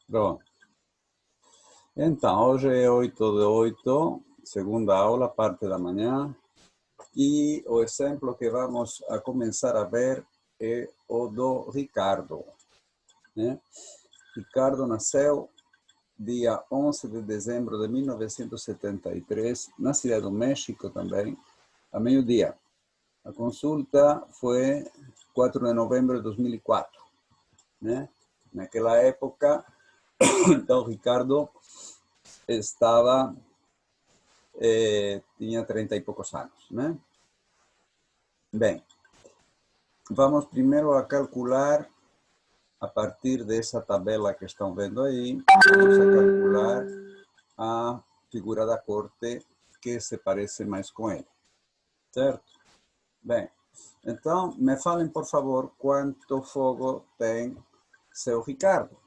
Pronto. Então, hoje é 8/8, segunda aula, parte da manhã. E o exemplo que vamos a começar a ver é o do Ricardo, né? Ricardo nasceu dia 11 de dezembro de 1973, na Cidade do México também, a meio-dia. A consulta foi 4 de novembro de 2004, né? Naquela época, então, Ricardo estava, tinha 30 e poucos anos, né? Bem, vamos primeiro a calcular, a partir dessa tabela que estão vendo aí, vamos a calcular a figura da corte que se parece mais com ele, certo? Bem, então, me falem, por favor, quanto fogo tem seu Ricardo.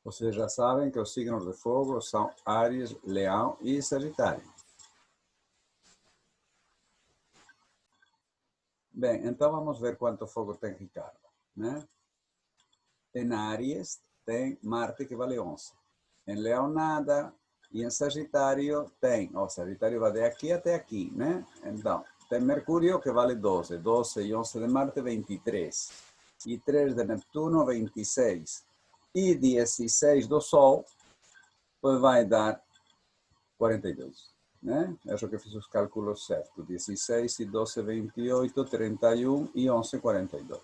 Vocês já sabem que os signos de fogo são Áries, Leão e Sagitário. Bem, então vamos ver quanto fogo tem Ricardo, né? Em Áries tem Marte, que vale 11. Em Leão nada. E em Sagitário tem, Sagitário vai de aqui até aqui, né? Então, tem Mercúrio, que vale 12. 12 e 11 de Marte, 23. E 3 de Neptuno, 26. E 16 do Sol, pois vai dar 42. Né? Acho que fiz os cálculos certos. 16 e 12, 28, 31 e 11, 42.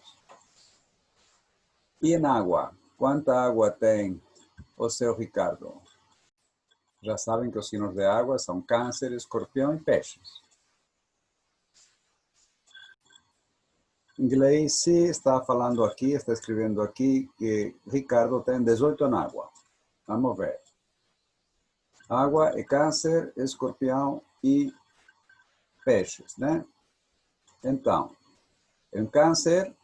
E em água? Quanta água tem o seu Ricardo? Já sabem que os signos de água são Câncer, Escorpião e Peixes. Gleice está falando aqui, está escrevendo aqui que Ricardo tem 18 na água. Vamos ver. Água é Câncer, Escorpião e Peixes, né? Então, em Câncer,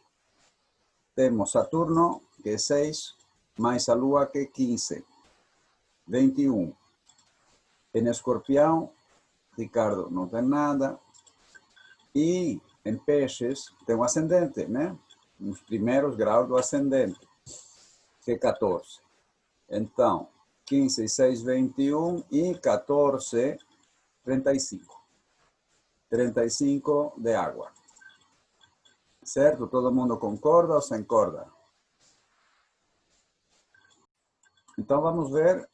temos Saturno, que é 6, mais a Lua, que é 15, 21. Em Escorpião, Ricardo não tem nada. E em Peixes, tem um ascendente, né? Nos primeiros graus do ascendente, que é 14. Então, 15, 6, 21 e 14, 35. 35 de água. Certo? Todo mundo concorda ou sem corda? Então vamos ver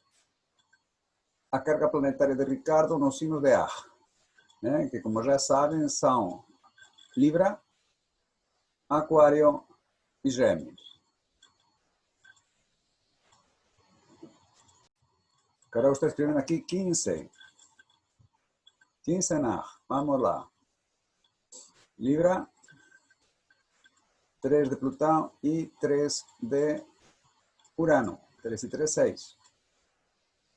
a carga planetária de Ricardo nos signos de ar, né? Que, como já sabem, são Libra, Aquário e Gêmeos. Carol está escrevendo aqui 15. 15 na ar. Vamos lá. Libra, 3 de Plutão e 3 de Urano. 3 e 3, 6.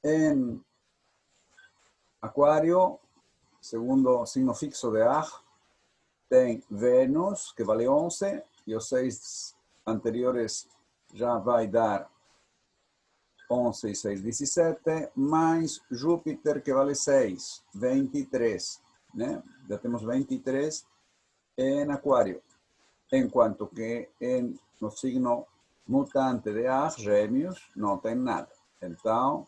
Em Aquário, segundo signo fixo de ar, tem Vênus, que vale 11, e os 6 anteriores já vai dar 11 e 6, 17, mais Júpiter, que vale 6, 23, né? Já temos 23 em Aquário. Enquanto que no signo mutante de ar, Gêmeos, não tem nada. Então,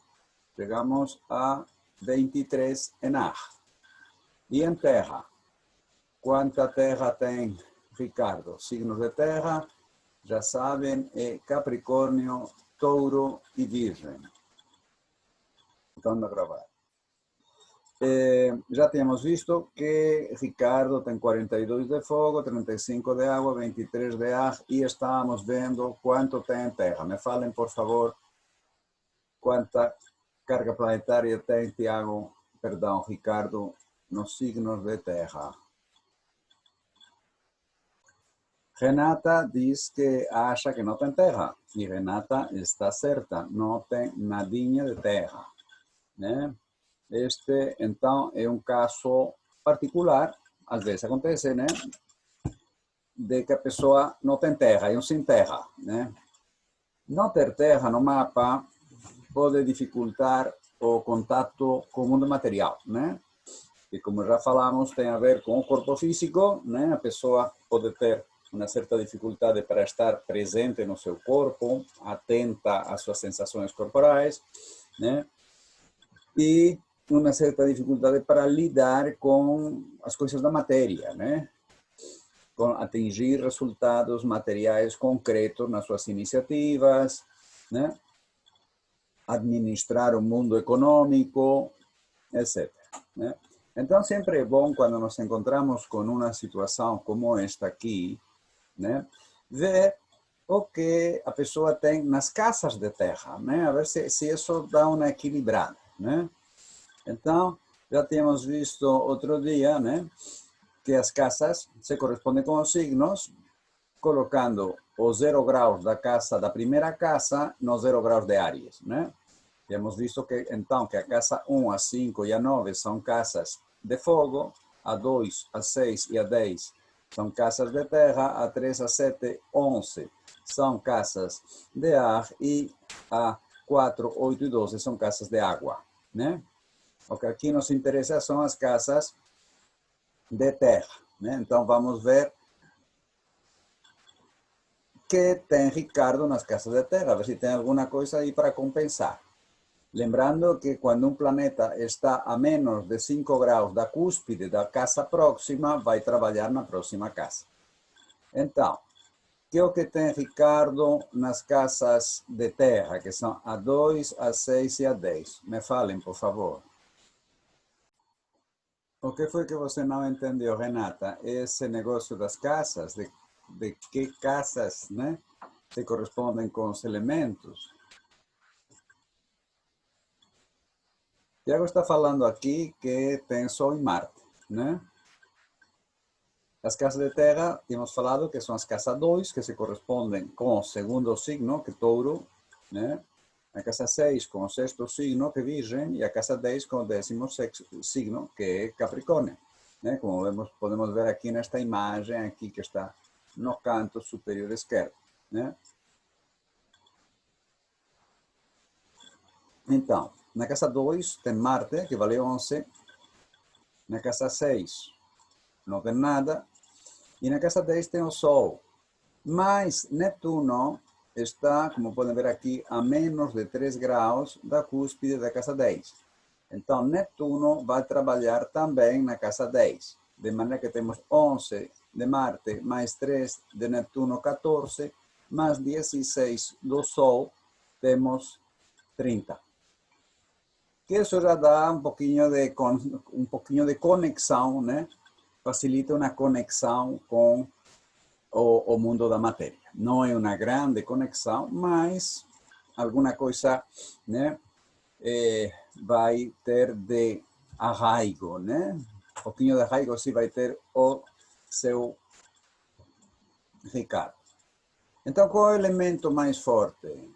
chegamos a 23 em ar. E em terra? Quanta terra tem Ricardo? Signos de terra, já sabem, é Capricórnio, Touro e Virgem. Estão a gravar. Já tínhamos visto que Ricardo tem 42 de fogo, 35 de água, 23 de ar e estamos vendo quanto tem em terra. Me falem, por favor, quanta carga planetária tem Ricardo, nos signos de terra. Renata diz que acha que não tem terra. E Renata está certa, não tem nadinha de terra, né? Este, então, é um caso particular, às vezes acontece, né? De que a pessoa não tem terra, é um sem terra, né? Não ter terra no mapa pode dificultar o contato com o mundo material, né? E como já falamos, tem a ver com o corpo físico, né? A pessoa pode ter uma certa dificuldade para estar presente no seu corpo, atenta às suas sensações corporais, né? E uma certa dificuldade para lidar com as coisas da matéria, né? Com atingir resultados materiais concretos nas suas iniciativas, né? Administrar o mundo econômico, etc. Né? Então, sempre é bom, quando nos encontramos com uma situação como esta aqui, né, ver o que a pessoa tem nas casas de terra, né, a ver se isso dá uma equilibrada. Né? Então, já tínhamos visto outro dia, né, que as casas se correspondem com os signos, colocando os 0 graus da casa, da primeira casa, nos 0 graus de Áries. Né? Temos visto que, então, que a casa 1, a 5 e a 9 são casas de fogo, a 2, a 6 e a 10 são casas de terra, a 3, a 7, 11 são casas de ar e a 4, 8 e 12 são casas de água. Né? O que aqui nos interessa são as casas de terra. Né? Então, vamos ver que tem Ricardo nas casas de terra, a ver se tem alguma coisa aí para compensar. Lembrando que quando um planeta está a menos de 5 graus da cúspide da casa próxima, vai trabalhar na próxima casa. Então, que é o que tem Ricardo nas casas de terra, que são a 2, a 6 e a 10? Me falem, por favor. O que foi que você não entendeu, Renata? Esse negócio das casas, de que casas, né, se correspondem com os elementos? Tiago está falando aqui que tem Sol e Marte, né? As casas de terra, temos falado que são as casas 2, que se correspondem com o segundo signo, que é Touro, né? A casa 6 com o sexto signo, que é Virgem, e a casa 10 com o 16º signo, que é Capricórnio. Né? Como vemos, podemos ver aqui nesta imagem, aqui que está no canto superior esquerdo. Né? Então, na casa 2 tem Marte, que vale 11. Na casa 6 não tem nada. E na casa 10 tem o Sol. Mas Netuno está, como podem ver aqui, a menos de 3 graus da cúspide da casa 10. Então, Netuno vai trabalhar também na casa 10. De maneira que temos 11 de Marte, mais 3 de Netuno, 14, mais 16 do Sol, temos 30. Que isso já dá um pouquinho de conexão, né? Facilita uma conexão com o mundo da matéria. Não é uma grande conexão, mas alguma coisa, né, vai ter de arraigo, né? Um pouquinho de arraigo sim vai ter o seu Ricardo. Então, qual é o elemento mais forte?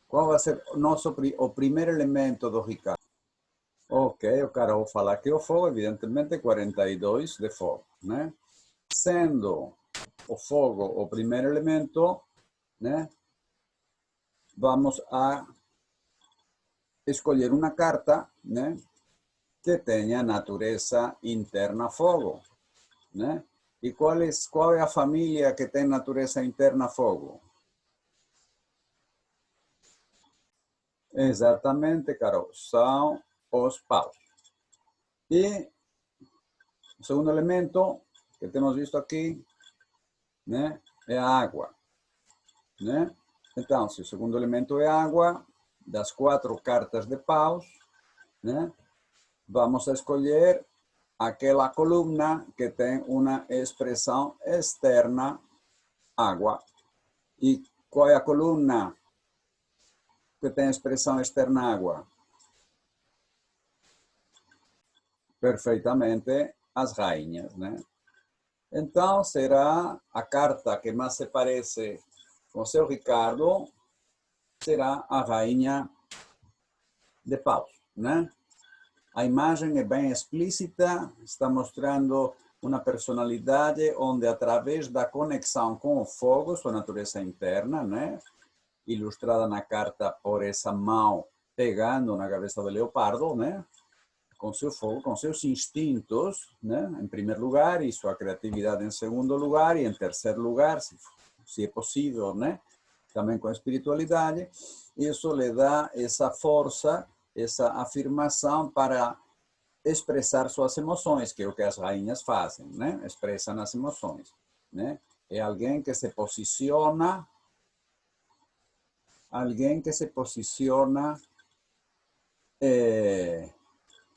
Qual vai ser o primeiro elemento do Ricardo? Ok, o cara vai falar que o fogo, evidentemente, 42 de fogo, né? Sendo o fogo o primeiro elemento, né? Vamos a escolher uma carta, né, que tenha natureza interna fogo, né? E qual é a família que tem natureza interna fogo? Exatamente, Carol, são os paus. E o segundo elemento que temos visto aqui, né, é a água, né? Então, se o segundo elemento é água, das 4 cartas de paus, né, vamos a escolher aquela coluna que tem uma expressão externa, água. E qual é a coluna que tem expressão externa, água? Perfeitamente, as rainhas, né? Então, será a carta que mais se parece com o seu Ricardo, será a rainha de paus, né? A imagem é bem explícita, está mostrando uma personalidade onde, através da conexão com o fogo, sua natureza interna, né, ilustrada na carta por essa mão pegando na cabeça do leopardo, né, com seu fogo, com seus instintos, né, em primeiro lugar, e sua criatividade em segundo lugar, e em terceiro lugar, se é possível, né, também com a espiritualidade, isso lhe dá essa força, essa afirmação para expressar suas emoções, que é o que as rainhas fazem, né, expressam as emoções, né, é alguém que se posiciona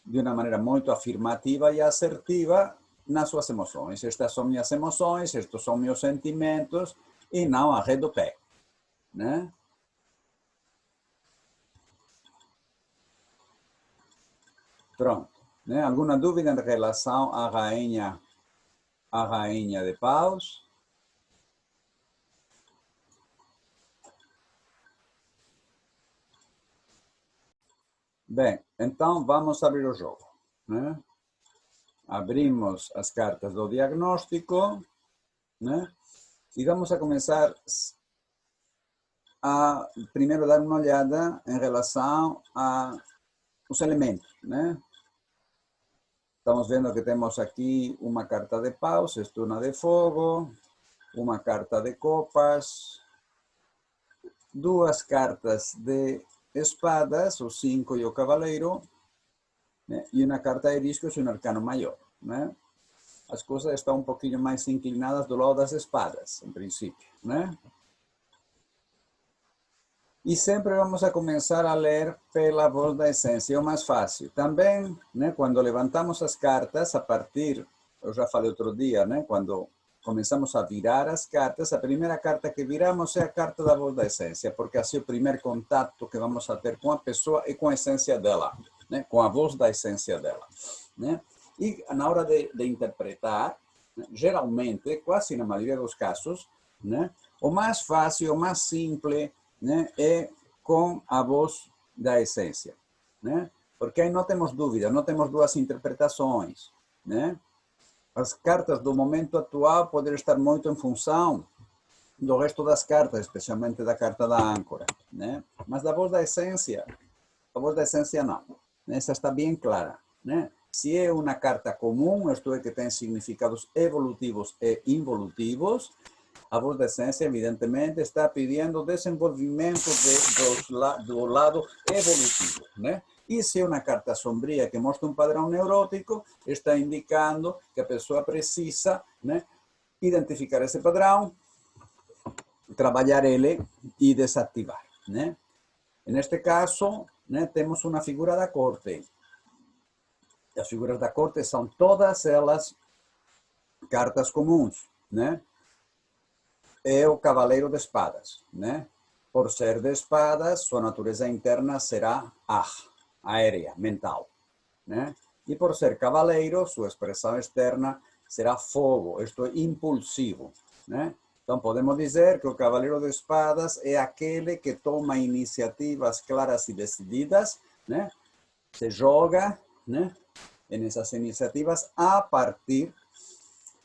de uma maneira muito afirmativa e assertiva nas suas emoções. Estas são minhas emoções, estes são meus sentimentos, e não a ré do pé, né? Pronto. Né? Alguma dúvida em relação à rainha de paus? Bem, então vamos abrir o jogo, né? Abrimos as cartas do diagnóstico, né? E vamos a começar a primeiro dar uma olhada em relação aos elementos, né? Estamos vendo que temos aqui uma carta de paus, estuna de fogo, uma carta de copas, duas cartas de espadas, o 5 e o cavaleiro, né? E uma carta de discos e um arcano maior, né? As coisas estão um pouquinho mais inclinadas do lado das espadas, em princípio, né? E sempre vamos a começar a ler pela voz da essência, é o mais fácil. Também, né, quando levantamos as cartas, a partir, eu já falei outro dia, né, quando começamos a virar as cartas, a primeira carta que viramos é a carta da voz da essência, porque assim o primeiro contato que vamos a ter com a pessoa é com a essência dela, né, com a voz da essência dela, né? E na hora de interpretar, né, geralmente, quase na maioria dos casos, né, o mais fácil, o mais simples, né, é com a voz da essência, né? Porque aí não temos dúvida, não temos duas interpretações, né? As cartas do momento atual podem estar muito em função do resto das cartas, especialmente da carta da âncora, né? Mas da voz da essência, a voz da essência não. Essa está bem clara, né? Se é uma carta comum, isto é que tem significados evolutivos e involutivos, a voz da essência, evidentemente, está pedindo desenvolvimento do lado evolutivo, né? E se é uma carta sombria que mostra um padrão neurótico, está indicando que a pessoa precisa, né, identificar esse padrão, trabalhar ele e desativar, né? Neste caso, né, temos uma figura da corte. As figuras da corte são todas elas cartas comuns, né? É o cavaleiro de espadas, né? Por ser de espadas, sua natureza interna será aérea, mental, né? E por ser cavaleiro, sua expressão externa será fogo, isto é, impulsivo, né? Então podemos dizer que o cavaleiro de espadas é aquele que toma iniciativas claras e decididas, né? Se joga, né, nessas iniciativas a partir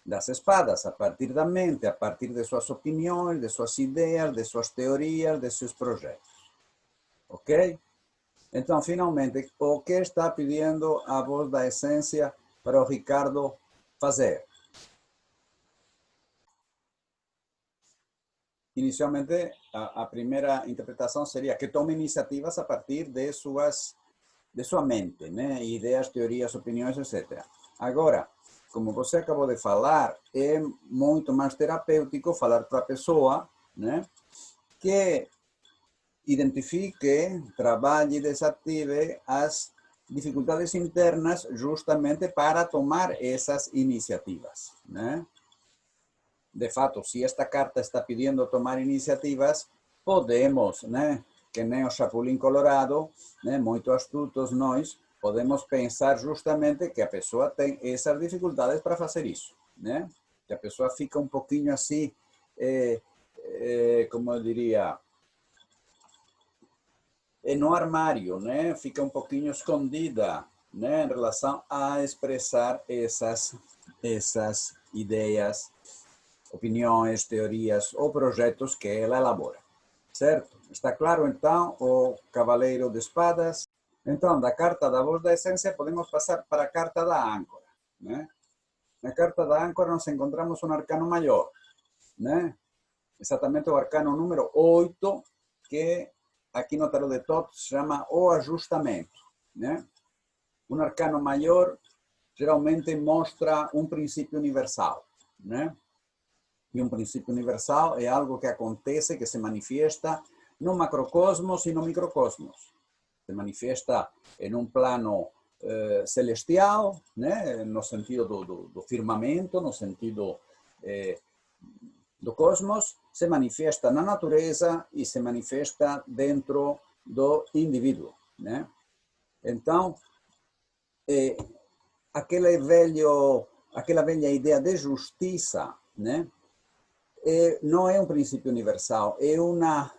das espadas, a partir da mente, a partir de suas opiniões, de suas ideias, de suas teorias, de seus projetos. Ok? Então, finalmente, o que está pedindo a voz da essência para o Ricardo fazer? Inicialmente, a primeira interpretação seria que tome iniciativas a partir de sua mente, né? Ideias, teorias, opiniões, etc. Agora, como você acabou de falar, é muito mais terapêutico falar para a pessoa, né, que identifique, trabalhe e desative as dificuldades internas justamente para tomar essas iniciativas, né? De fato, se esta carta está pedindo tomar iniciativas, podemos, né, que nem o Chapulín Colorado, né, muito astutos nós, podemos pensar justamente que a pessoa tem essas dificuldades para fazer isso, né? Que a pessoa fica um pouquinho assim, como eu diria, no armário, né? Fica um pouquinho escondida, né, em relação a expressar essas ideias, opiniões, teorias ou projetos que ela elabora. Certo? Está claro, então, o cavaleiro de espadas? Então, da carta da voz da essência, podemos passar para a carta da âncora, né? Na carta da âncora, nós encontramos um arcano maior, né? Exatamente o arcano número 8, que aqui no tarot de Thoth se chama o ajustamento, né? Um arcano maior geralmente mostra um princípio universal, né? E um princípio universal é algo que acontece, que se manifesta no macrocosmos e no microcosmos. Se manifesta em um plano celestial, né? No sentido do firmamento, no sentido do cosmos, se manifesta na natureza e se manifesta dentro do indivíduo, né? Então, aquela velha ideia de justiça, né? Não é um princípio universal, é uma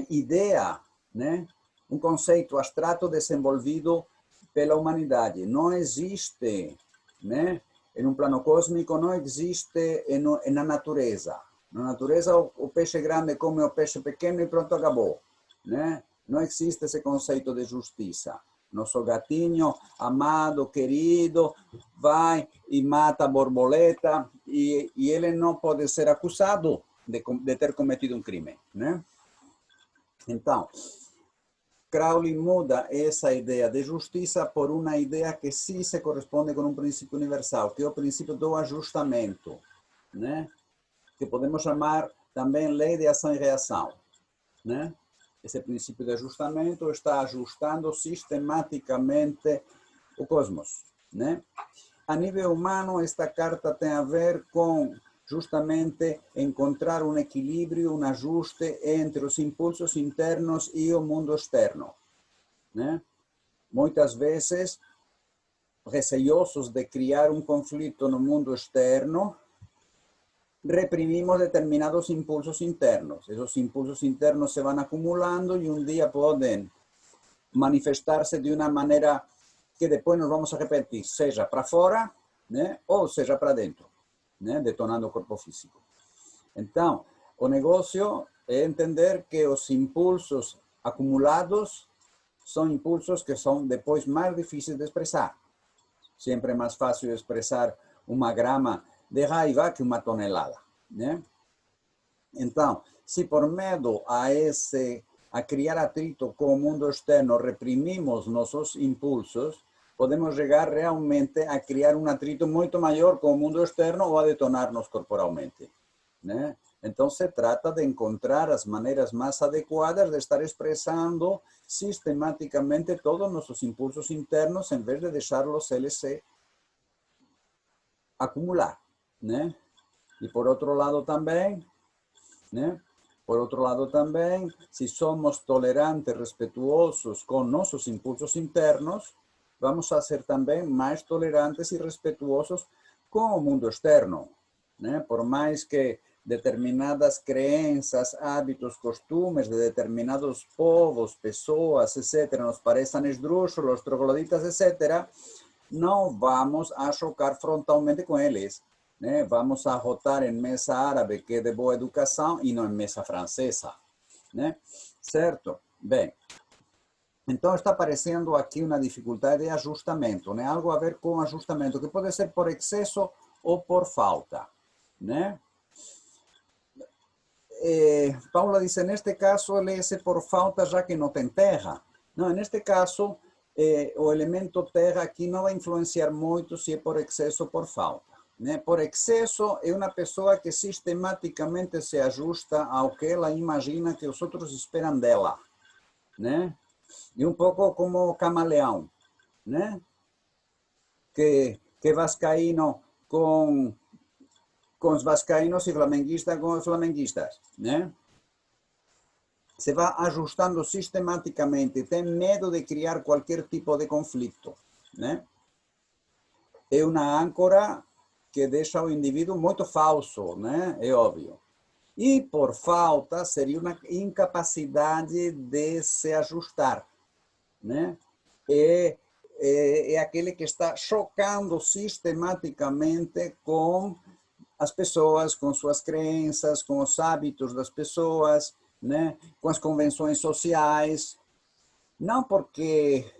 ideia, né? Um conceito abstrato desenvolvido pela humanidade. Não existe, né? Em um plano cósmico, não existe na natureza. Na natureza, o peixe grande come o peixe pequeno e pronto, acabou, né? Não existe esse conceito de justiça. Nosso gatinho amado, querido, vai e mata a borboleta e ele não pode ser acusado de ter cometido um crime, né? Então, Crowley muda essa ideia de justiça por uma ideia que sim se corresponde com um princípio universal, que é o princípio do ajustamento, né? Que podemos chamar também lei de ação e reação, né? Esse princípio de ajustamento está ajustando sistematicamente o cosmos, né? A nível humano, esta carta tem a ver com justamente encontrar um equilíbrio, um ajuste entre os impulsos internos e o mundo externo, né? Muitas vezes, receiosos de criar um conflito no mundo externo, reprimimos determinados impulsos internos. Esos impulsos internos se van acumulando y un día pueden manifestarse de una manera que después nos vamos a repetir, seja para fora, né, ou seja para dentro, né, detonando o corpo físico. Então, o negócio é entender que os impulsos acumulados são impulsos que são depois mais difíceis de expressar. Sempre é mais fácil expressar uma grama de raiva que uma tonelada, né? Então, se por medo a criar atrito com o mundo externo reprimimos nossos impulsos, podemos chegar realmente a criar um atrito muito maior com o mundo externo ou a detonar-nos corporalmente, né? Então, se trata de encontrar as maneiras mais adequadas de estar expressando sistematicamente todos os nossos impulsos internos em vez de deixá-los eles se acumular, né? E por outro lado também, né? Por outro lado também, se somos tolerantes, respetuosos com nossos impulsos internos, vamos a ser também mais tolerantes e respetuosos com o mundo externo, né? Por mais que determinadas crenças, hábitos, costumes de determinados povos, pessoas, etc., nos pareçam esdrúxulos, trogloditas, etc., não vamos a chocar frontalmente com eles, né? Vamos a rotar em mesa árabe, que é de boa educação, e não em mesa francesa, né? Certo? Bem, então está aparecendo aqui uma dificuldade de ajustamento, né? Algo a ver com ajustamento, que pode ser por excesso ou por falta, né? Paula dice, neste caso, lê-se por falta, já que não tem terra. Não, neste caso, o elemento terra aqui não vai influenciar muito se é por excesso ou por falta, né? Por excesso, é uma pessoa que sistematicamente se ajusta ao que ela imagina que os outros esperam dela, né? E um pouco como o camaleão, né? Que vascaíno com os vascaínos e flamenguistas com os flamenguistas, né? Se vai ajustando sistematicamente, tem medo de criar qualquer tipo de conflito, né? É uma âncora que deixa o indivíduo muito falso, né? É óbvio. E por falta seria uma incapacidade de se ajustar, né? É aquele que está chocando sistematicamente com as pessoas, com suas crenças, com os hábitos das pessoas, né? Com as convenções sociais, não porque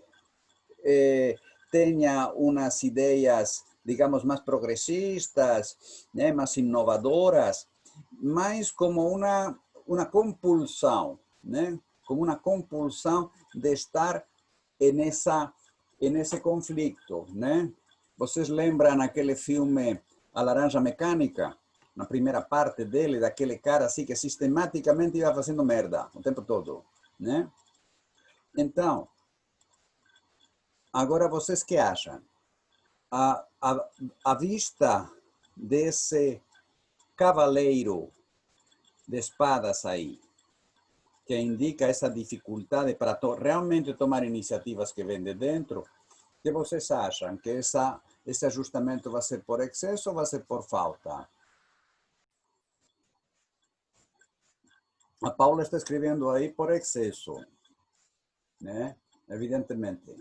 tenha unas ideias, digamos, más progresistas, más innovadoras, mas como una compulsão, como una compulsão de estar en ese conflicto. Vocês lembram aquele filme A Laranja Mecânica? Na primeira parte dele, daquele cara assim que sistematicamente ia fazendo merda o tempo todo. Então, agora vocês que acham? A vista desse cavaleiro de espadas aí, que indica essa dificuldade para realmente tomar iniciativas que vêm de dentro, que vocês acham que esse ajustamento vai ser por excesso ou vai ser por falta? A Paula está escrevendo aí por excesso, evidentemente.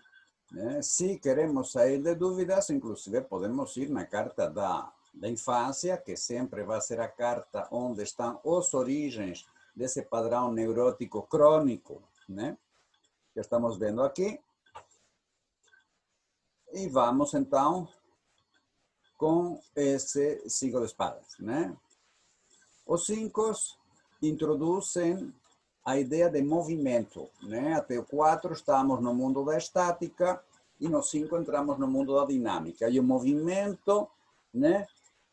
Se queremos sair de dúvidas, inclusive podemos ir na carta da infância, que sempre vai ser a carta onde estão as origens desse padrão neurótico crônico, que estamos vendo aqui. E vamos, então, com esse 5 de espadas. Os 5 introduzem a ideia de movimento. Até o 4 estamos no mundo da estática e no 5 entramos no mundo da dinâmica. E o movimento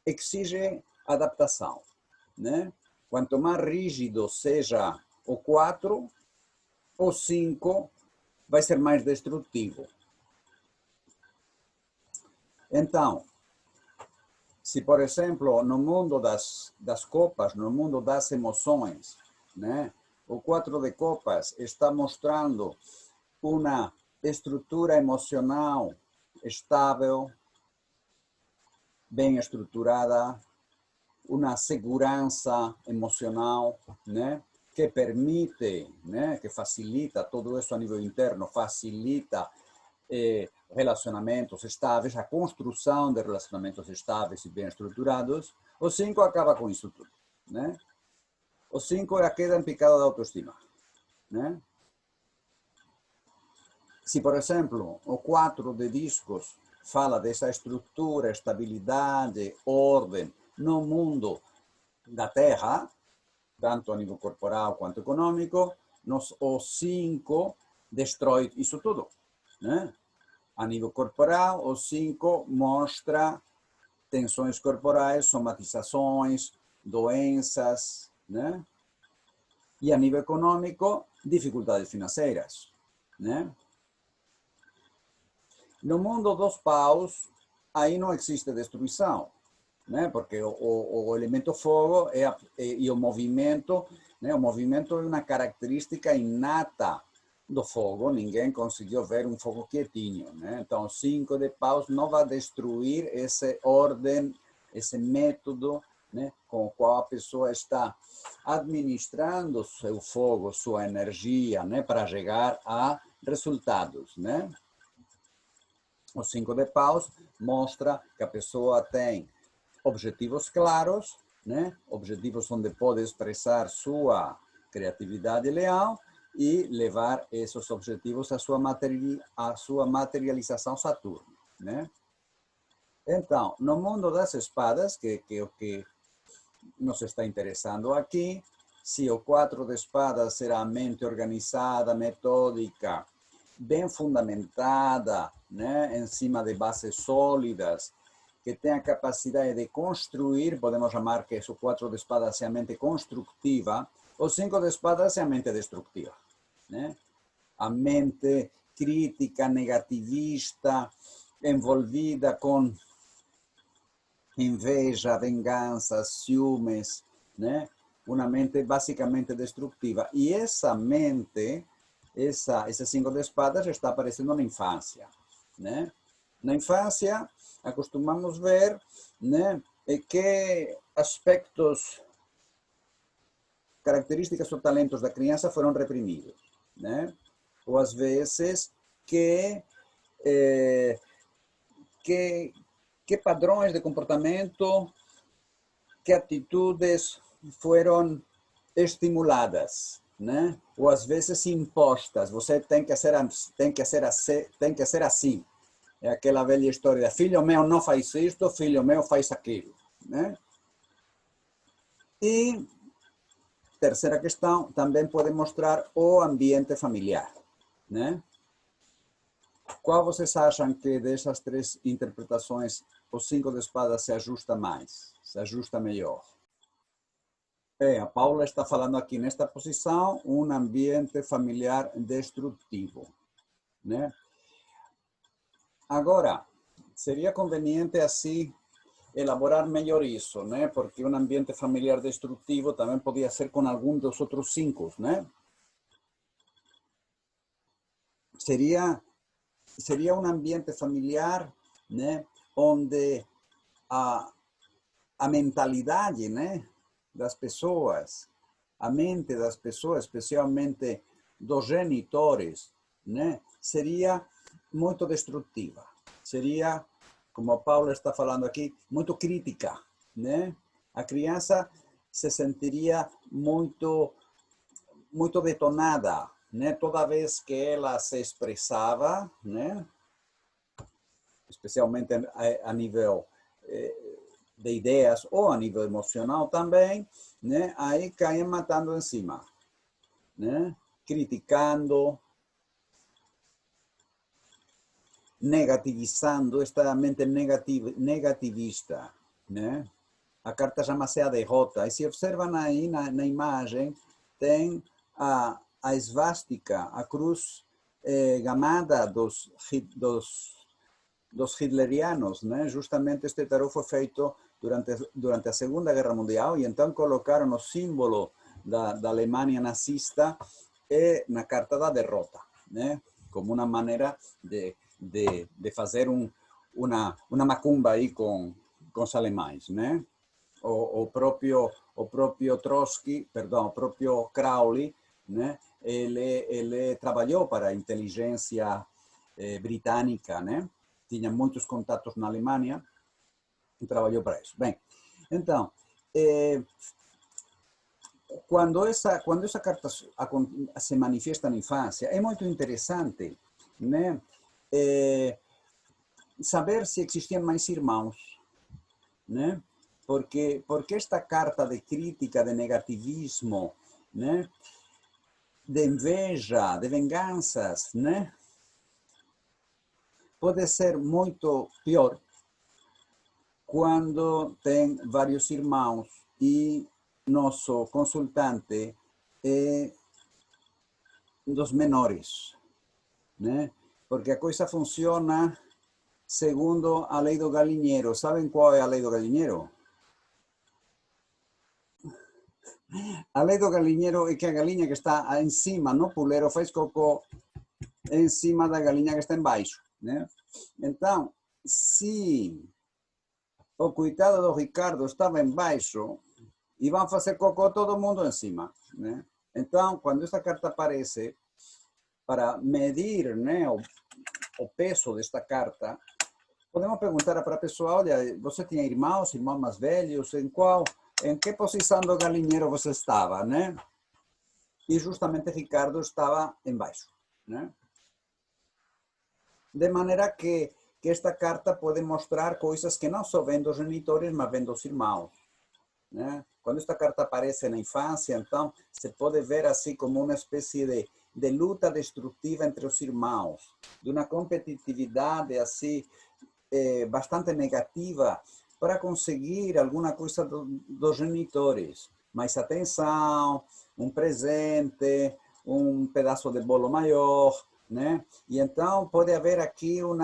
exige adaptação. Quanto mais rígido seja o 4, o 5 vai ser mais destrutivo. Então, se, por exemplo, no mundo das copas, no mundo das emoções, o 4 de copas está mostrando uma estrutura emocional estável, bem estruturada, uma segurança emocional, que permite, que facilita todo isso a nível interno, facilita relacionamentos estáveis, a construção de relacionamentos estáveis e bem estruturados. O 5 acaba com isso tudo. O 5 é a queda em picada da autoestima. Se, por exemplo, o 4 de discos fala dessa estrutura, estabilidade, ordem no mundo da Terra, tanto a nível corporal quanto econômico, o 5 destrói isso tudo. A nível corporal, o 5 mostra tensões corporais, somatizações, doenças, E a nível econômico, dificuldades financeiras, No mundo dos paus, aí não existe destruição, Porque o elemento fogo e o movimento é uma característica inata do fogo, ninguém conseguiu ver um fogo quietinho, Então, o 5 de paus não vai destruir essa ordem, esse método, com o qual a pessoa está administrando seu fogo, sua energia, para chegar a resultados, O 5 de paus mostra que a pessoa tem objetivos claros, Objetivos onde pode expressar sua criatividade leal e levar esses objetivos à sua materialização Saturno, Então, no mundo das espadas, que é o que nos está interessando aqui, se o 4 de espadas será a mente organizada, metódica, bem fundamentada, em cima de bases sólidas, que tem a capacidade de construir, podemos chamar que o 4 de espadas é a mente construtiva, o 5 de espadas é a mente destructiva. A mente crítica, negativista, envolvida com inveja, vingança, ciúmes, Uma mente basicamente destructiva. E essa mente, esse 5 de espadas está aparecendo na infância, Na infância, acostumamos ver, que aspectos, características ou talentos da criança foram reprimidos, Ou às vezes que padrões de comportamento, que atitudes foram estimuladas, né? Ou às vezes impostas. Você tem que ser assim. É aquela velha história, filho meu não faz isto, filho meu faz aquilo, né? E terceira questão, também pode mostrar o ambiente familiar, né? Qual vocês acham que dessas três interpretações o 5 de espadas se ajusta mais, se ajusta melhor? A Paula está falando aqui nesta posição, um ambiente familiar destrutivo, né? Agora, seria conveniente assim elaborar melhor isso, né? Porque um ambiente familiar destrutivo também podia ser com algum dos outros 5, né? Seria um ambiente familiar, né? Onde a mentalidade, né? Das pessoas, a mente das pessoas, especialmente dos genitores, né? Seria muito destrutiva. Seria, como a Paula está falando aqui, muito crítica, né? A criança se sentiria muito detonada, né? Toda vez que ela se expressava, né? Especialmente a nível de ideias ou a nível emocional também, né? Aí caem matando em cima, né? Criticando, negativizando, esta mente negativista, né? A carta chama-se a derrota. E se observam aí na imagem, tem a esvástica, a cruz gamada dos hitlerianos, né? Justamente este tarô foi feito durante a Segunda Guerra Mundial e então colocaram o símbolo da Alemanha nazista na carta da derrota, né? Como uma maneira de fazer uma macumba aí com os alemães, né? O próprio Trotsky, perdão, o próprio Crowley, né? Ele trabalhou para a inteligência britânica, né? Tinha muitos contatos na Alemanha e trabalhou para isso. Bem, então, quando essa carta se manifesta na infância, é muito interessante, né? Saber se existiam mais irmãos, né? Porque esta carta de crítica, de negativismo, né? De inveja, de vinganças, né? Pode ser muito pior quando tem vários irmãos e nosso consultante é dos menores, né? Porque a coisa funciona segundo a lei do galinheiro. Sabem qual é a lei do galinheiro? A lei do galinheiro é que a galinha que está em cima no puleiro faz cocô em cima da galinha que está embaixo, né? Então, se o coitado do Ricardo estava embaixo, e vão fazer cocô todo mundo em cima, né? Então, quando esta carta aparece, para medir, né, o peso desta carta, podemos perguntar para a pessoa, olha, você tinha irmãos mais velhos, em que posição do galinheiro você estava, né? E justamente Ricardo estava embaixo, né? De maneira que esta carta pode mostrar coisas que não só vêm dos genitores, mas vêm dos irmãos, né? Quando esta carta aparece na infância, então, se pode ver assim como uma espécie de luta destrutiva entre os irmãos, de uma competitividade assim bastante negativa para conseguir alguma coisa dos genitores. Mais atenção, um presente, um pedaço de bolo maior, né? E então pode haver aqui uns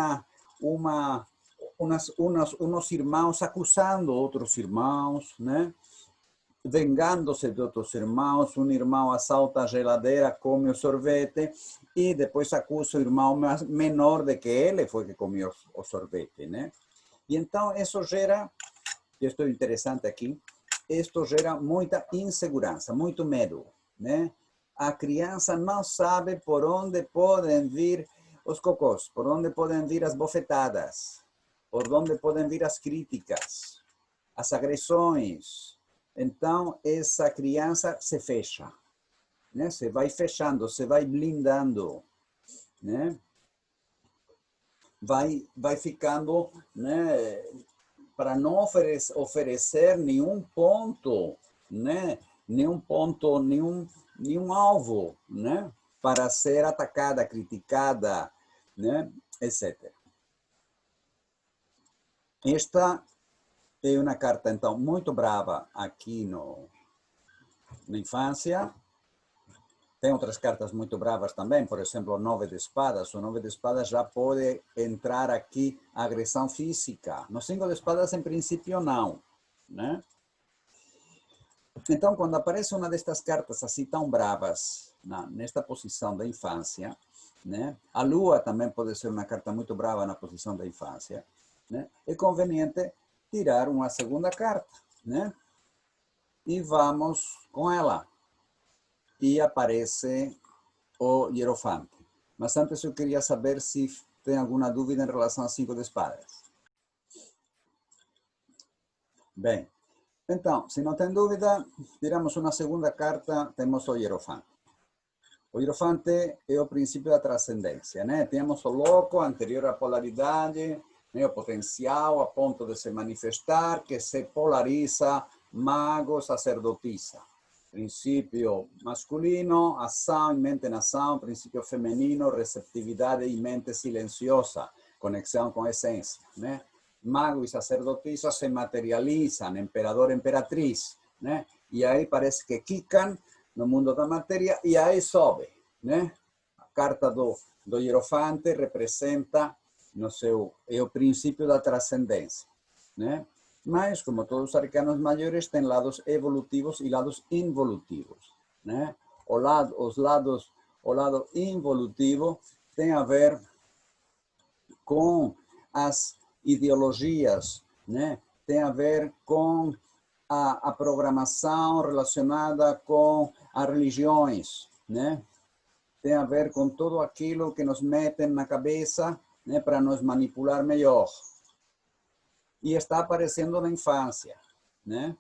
irmãos acusando outros irmãos, né? Vengando-se de outros irmãos, um irmão assalta a geladeira, come o sorvete e depois acusa o irmão menor de que ele foi que comeu o sorvete, né? E então isso gera, isto é interessante aqui, isto gera muita insegurança, muito medo, né? A criança não sabe por onde podem vir os cocós, por onde podem vir as bofetadas, por onde podem vir as críticas, as agressões. Então, essa criança se fecha, né? Você vai fechando, você vai blindando, né? Vai ficando, né? Para não oferecer nenhum ponto, né? Nenhum ponto, nenhum alvo, né? Para ser atacada, criticada, né? Etc. Esta é uma carta, então, muito brava aqui na infância. Tem outras cartas muito bravas também, por exemplo, o 9 de espadas. O 9 de espadas já pode entrar aqui a agressão física. No 5 de espadas, em princípio, não, né? Então, quando aparece uma destas cartas assim tão bravas, nesta posição da infância, né? A lua também pode ser uma carta muito brava na posição da infância, né? É conveniente tirar uma segunda carta, né? E vamos com ela. E aparece o Hierofante. Mas antes eu queria saber se tem alguma dúvida em relação a 5 de espadas. Bem, então, se não tem dúvida, tiramos uma segunda carta, temos o Hierofante. O Hierofante é o princípio da transcendência, né? Temos o louco, anterior à polaridade, né? O potencial a ponto de se manifestar, que se polariza, mago, sacerdotisa. Princípio masculino, ação e mente na ação. Princípio feminino, receptividade e mente silenciosa, conexão com a essência, né? Mago e sacerdotisa se materializam, imperador, imperatriz, né? E aí parece que quicam no mundo da matéria e aí sobe, né? A carta do Hierofante representa é o princípio da transcendência, né? Mas, como todos os arcanos maiores, tem lados evolutivos e lados involutivos, né? O lado involutivo tem a ver com as ideologias, né? Tem a ver com a programação relacionada com as religiões, né? Tem a ver com tudo aquilo que nos metem na cabeça, né, para nos manipular melhor. E está aparecendo na infância, né?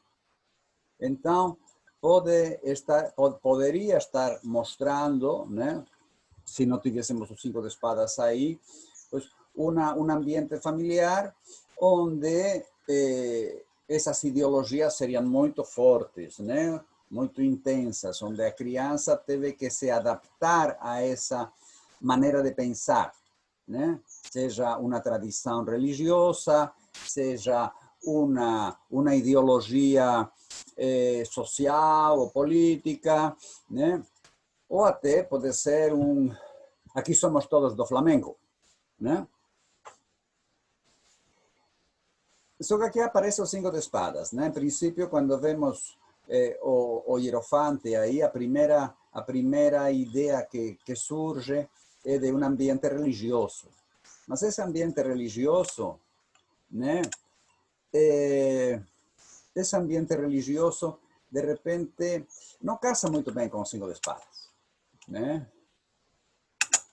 Então, poderia estar mostrando, né, se não tivéssemos os 5 de espadas aí, pues, um ambiente familiar onde essas ideologias seriam muito fortes, né? Muito intensas, onde a criança teve que se adaptar a essa maneira de pensar, né? Seja uma tradição religiosa, seja uma ideologia social ou política, né? Ou até pode ser aqui somos todos do Flamengo, né? Só que aqui aparece o 5 de espadas, né? Em princípio, quando vemos o Hierofante aí, a primeira ideia que surge é de um ambiente religioso. Mas esse ambiente religioso, né? Esse ambiente religioso, de repente, não casa muito bem com o 5 de espadas, né?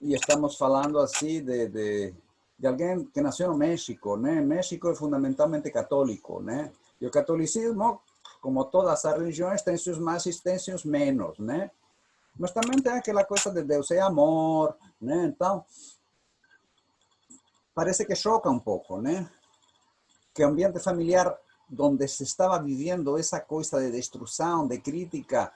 E estamos falando assim de alguém que nasceu no México, né? México é fundamentalmente católico, né? E o catolicismo, como todas as religiões, tem seus mais e tem seus menos, né? Mas também tem aquela coisa de Deus é amor, né? Então, parece que choca um pouco, né? Que o ambiente familiar onde se estava vivendo essa coisa de destruição, de crítica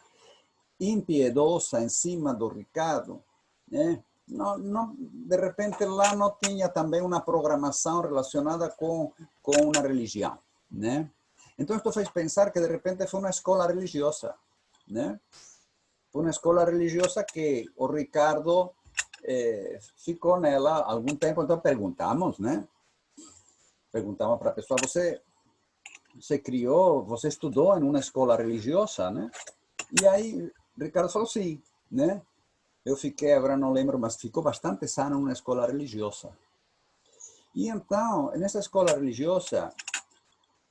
impiedosa em cima do Ricardo, né? Não, de repente lá não tinha também uma programação relacionada com uma religião, né? Então isto fez pensar que de repente foi uma escola religiosa, né? Foi uma escola religiosa que o Ricardo ficou nela algum tempo. Então perguntamos, né? Perguntamos para a pessoa, você criou, você estudou em uma escola religiosa, né? E aí Ricardo falou sim, né? Eu fiquei, agora não lembro, mas ficou bastante sano numa escola religiosa. E então, nessa escola religiosa,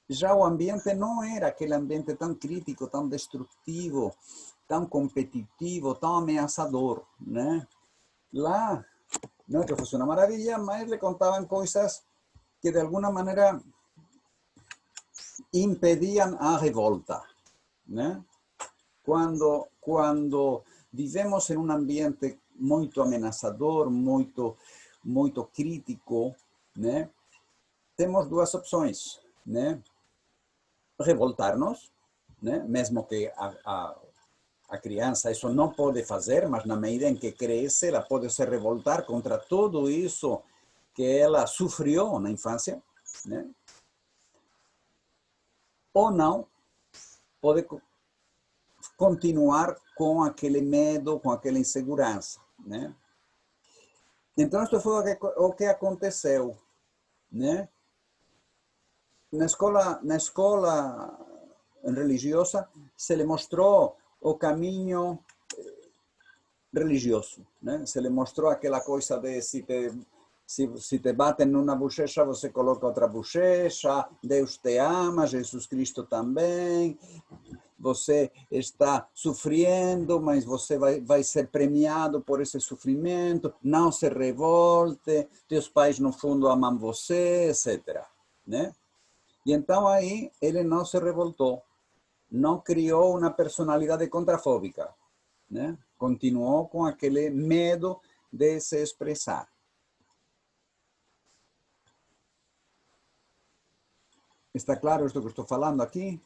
já o ambiente não era aquele ambiente tão crítico, tão destrutivo, tão competitivo, tão ameaçador, né? Lá, não é que fosse uma maravilha, mas lhe contavam coisas que de alguma maneira impediam a revolta, né? Quando vivemos em um ambiente muito ameaçador, muito crítico, né? Temos duas opções, né? Revoltar-nos, né? Mesmo que a criança isso não pode fazer, mas na medida em que cresce, ela pode se revoltar contra tudo isso que ela sofreu na infância, né? Ou não, pode continuar com aquele medo, com aquela insegurança, né? Então, isso foi o que aconteceu, né? Na escola religiosa se lhe mostrou o caminho religioso, né? Se lhe mostrou aquela coisa de se te batem numa bochecha, você coloca outra bochecha, Deus te ama, Jesus Cristo também, você está sofrendo, mas você vai ser premiado por esse sofrimento, não se revolte, teus pais no fundo amam você, etc. Né? E então aí ele não se revoltou, não criou uma personalidade contrafóbica, né? Continuou com aquele medo de se expressar. Está claro isto que estou falando aqui?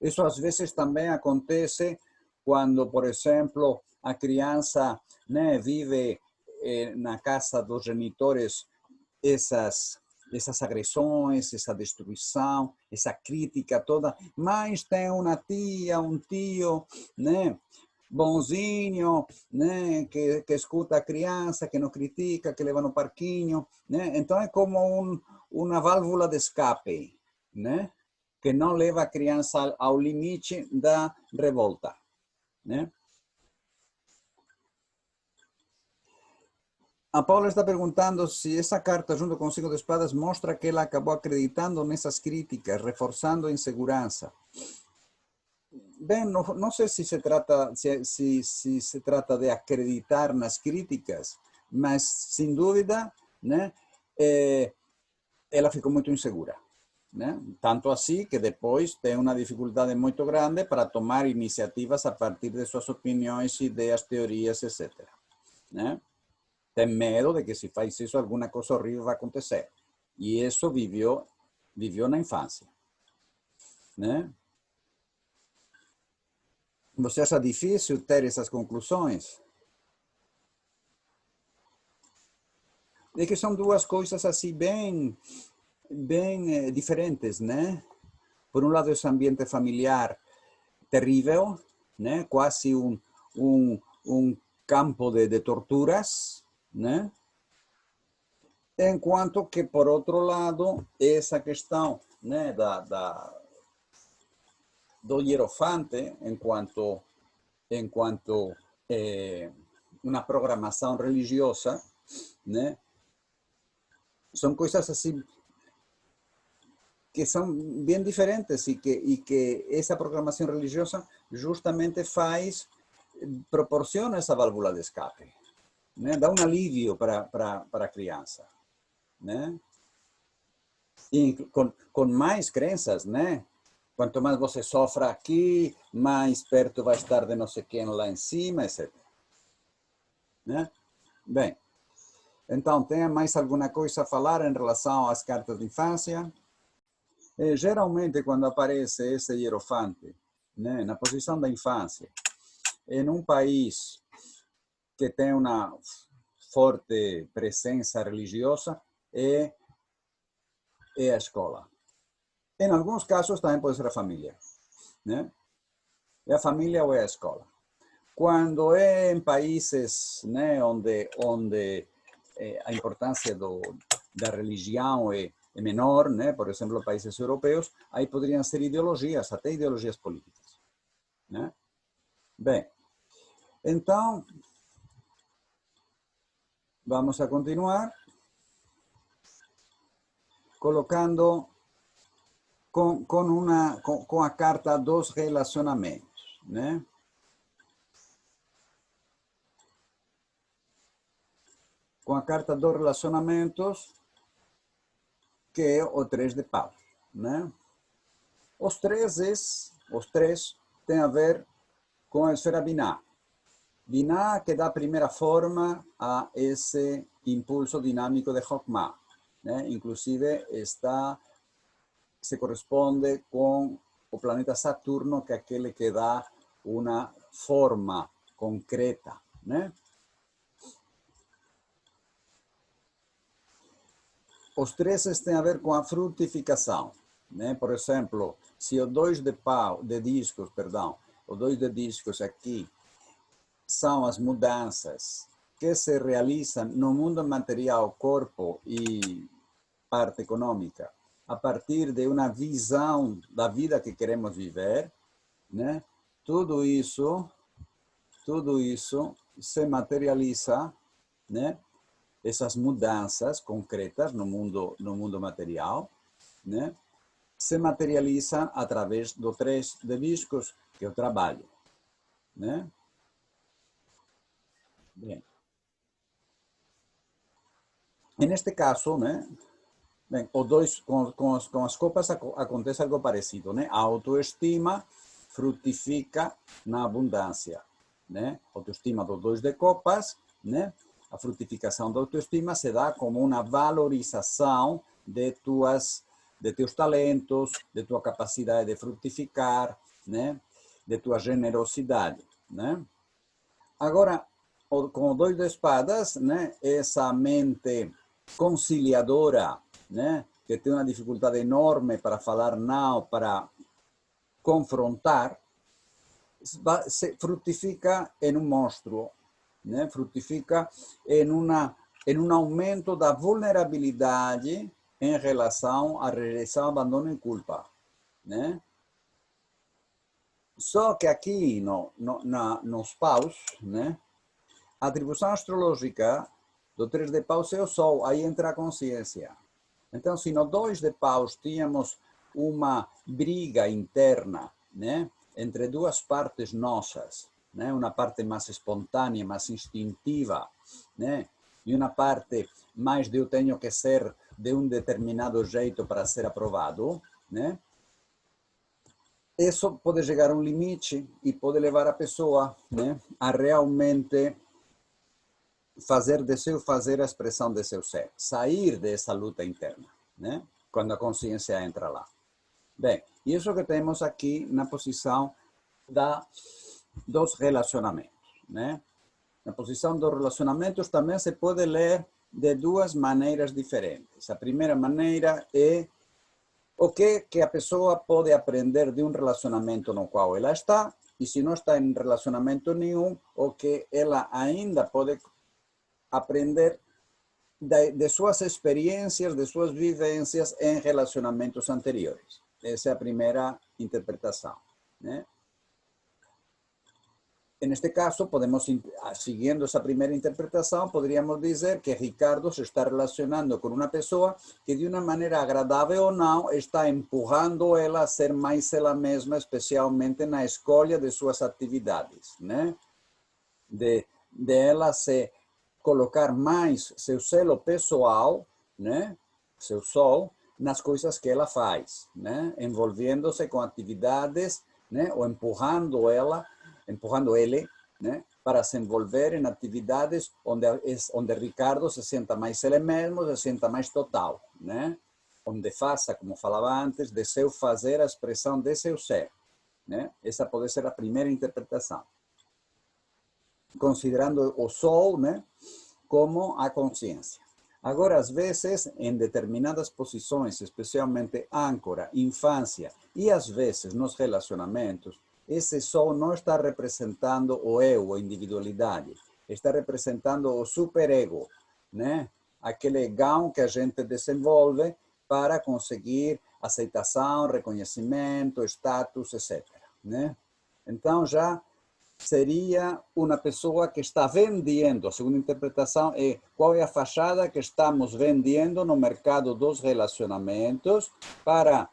Isso às vezes também acontece quando, por exemplo, a criança, né, vive na casa dos genitores essas agressões, essa destruição, essa crítica toda, mas tem uma tia, um tio, né, bonzinho, né, que escuta a criança, que não critica, que leva no parquinho, né? Então é como uma válvula de escape, né? Que não leva a criança ao limite da revolta, né? A Paula está perguntando se essa carta, junto com o 5 de espadas, mostra que ela acabou acreditando nessas críticas, reforçando a insegurança. Bem, não sei se se trata de acreditar nas críticas, mas, sem dúvida, né, ela ficou muito insegura. Né? Tanto assim que depois tem uma dificuldade muito grande para tomar iniciativas a partir de suas opiniões, ideias, teorias, etc. Né? Tem medo de que se faz isso, alguma coisa horrível vai acontecer. E isso viveu na infância. Né? Você acha difícil ter essas conclusões? É que são duas coisas assim bem diferentes, né? Por um lado, esse ambiente familiar terrível, né? Quase um campo de torturas, né? Enquanto que, por outro lado, essa questão, né, do hierofante, enquanto uma programação religiosa, né? São coisas assim que são bem diferentes e que essa programação religiosa justamente proporciona essa válvula de escape, né? Dá um alívio para a criança, né? E com mais crenças, né? Quanto mais você sofra aqui, mais perto vai estar de não sei quem lá em cima, etc. Né? Bem, então, tem mais alguma coisa a falar em relação às cartas de infância? Geralmente, quando aparece esse hierofante, né, na posição da infância, em um país que tem uma forte presença religiosa, é a escola. Em alguns casos, também pode ser a família. Né? É a família ou é a escola. Quando é em países, né, onde a importância da religião é menor, né? Por exemplo, países europeus, aí poderiam ser ideologias, até ideologias políticas. Né? Bem, então, vamos a continuar colocando com a carta dos relacionamentos. Né? Com a carta dos relacionamentos, que é o 3 de paus. Né? Os três têm a ver com a esfera binária. Binah que dá primeira forma a esse impulso dinâmico de Chokmah, né? Inclusive se corresponde com o planeta Saturno, que é aquele que dá uma forma concreta, né? Os três têm a ver com a frutificação, né? Por exemplo, se o o dois de discos aqui são as mudanças que se realizam no mundo material, corpo e parte econômica, a partir de uma visão da vida que queremos viver, né? Tudo isso se materializa, né? Essas mudanças concretas no mundo material, né? Se materializam através do três de discos que eu trabalho, né? Bem, neste caso, né? Bem, com as copas acontece algo parecido, né? A autoestima frutifica na abundância, né? Autoestima dos dois de copas, né? A frutificação da autoestima se dá como uma valorização de teus talentos, de tua capacidade de frutificar, né? De tua generosidade, né? Agora, com o dois de espadas, né? Essa mente conciliadora, né? Que tem uma dificuldade enorme para falar não, para confrontar, se frutifica em um monstro, né? Frutifica em um aumento da vulnerabilidade em relação à rejeição, abandono e culpa, né? Só que aqui nos paus, né? A atribuição astrológica do 3 de paus é o Sol, aí entra a consciência. Então, se no 2 de paus tínhamos uma briga interna, né, entre duas partes nossas, né, uma parte mais espontânea, mais instintiva, né, e uma parte mais de eu tenho que ser de um determinado jeito para ser aprovado, né, isso pode chegar a um limite e pode levar a pessoa, né, a realmente fazer de seu fazer a expressão de seu ser, sair dessa luta interna, né? Quando a consciência entra lá. Bem, isso que temos aqui na posição dos relacionamentos, né? Na posição dos relacionamentos também se pode ler de duas maneiras diferentes. A primeira maneira é o que a pessoa pode aprender de um relacionamento no qual ela está, e se não está em relacionamento nenhum, o que ela ainda pode aprender de suas experiências, de suas vivências em relacionamentos anteriores. Essa é a primeira interpretação, né? Neste caso, siguiendo essa primeira interpretação, poderíamos dizer que Ricardo se está relacionando com uma pessoa que, de uma maneira agradável ou não, está empurrando ela a ser mais ela mesma, especialmente na escolha de suas atividades, né? De ela se colocar mais seu selo pessoal, né, seu sol, nas coisas que ela faz, né, envolvendo-se com atividades, né, ou empurrando ele, né, para se envolver em atividades onde Ricardo se senta mais ele mesmo, se senta mais total, né, onde faça, como falava antes, de seu fazer a expressão de seu ser, né, essa pode ser a primeira interpretação. Considerando o Sol, né, como a consciência. Agora, às vezes, em determinadas posições, especialmente âncora, infância e às vezes nos relacionamentos, esse Sol não está representando o eu, a individualidade, está representando o superego, né? Aquele gão que a gente desenvolve para conseguir aceitação, reconhecimento, status, etc. Né? Então, já seria uma pessoa que está vendendo, a segunda interpretação é qual é a fachada que estamos vendendo no mercado dos relacionamentos para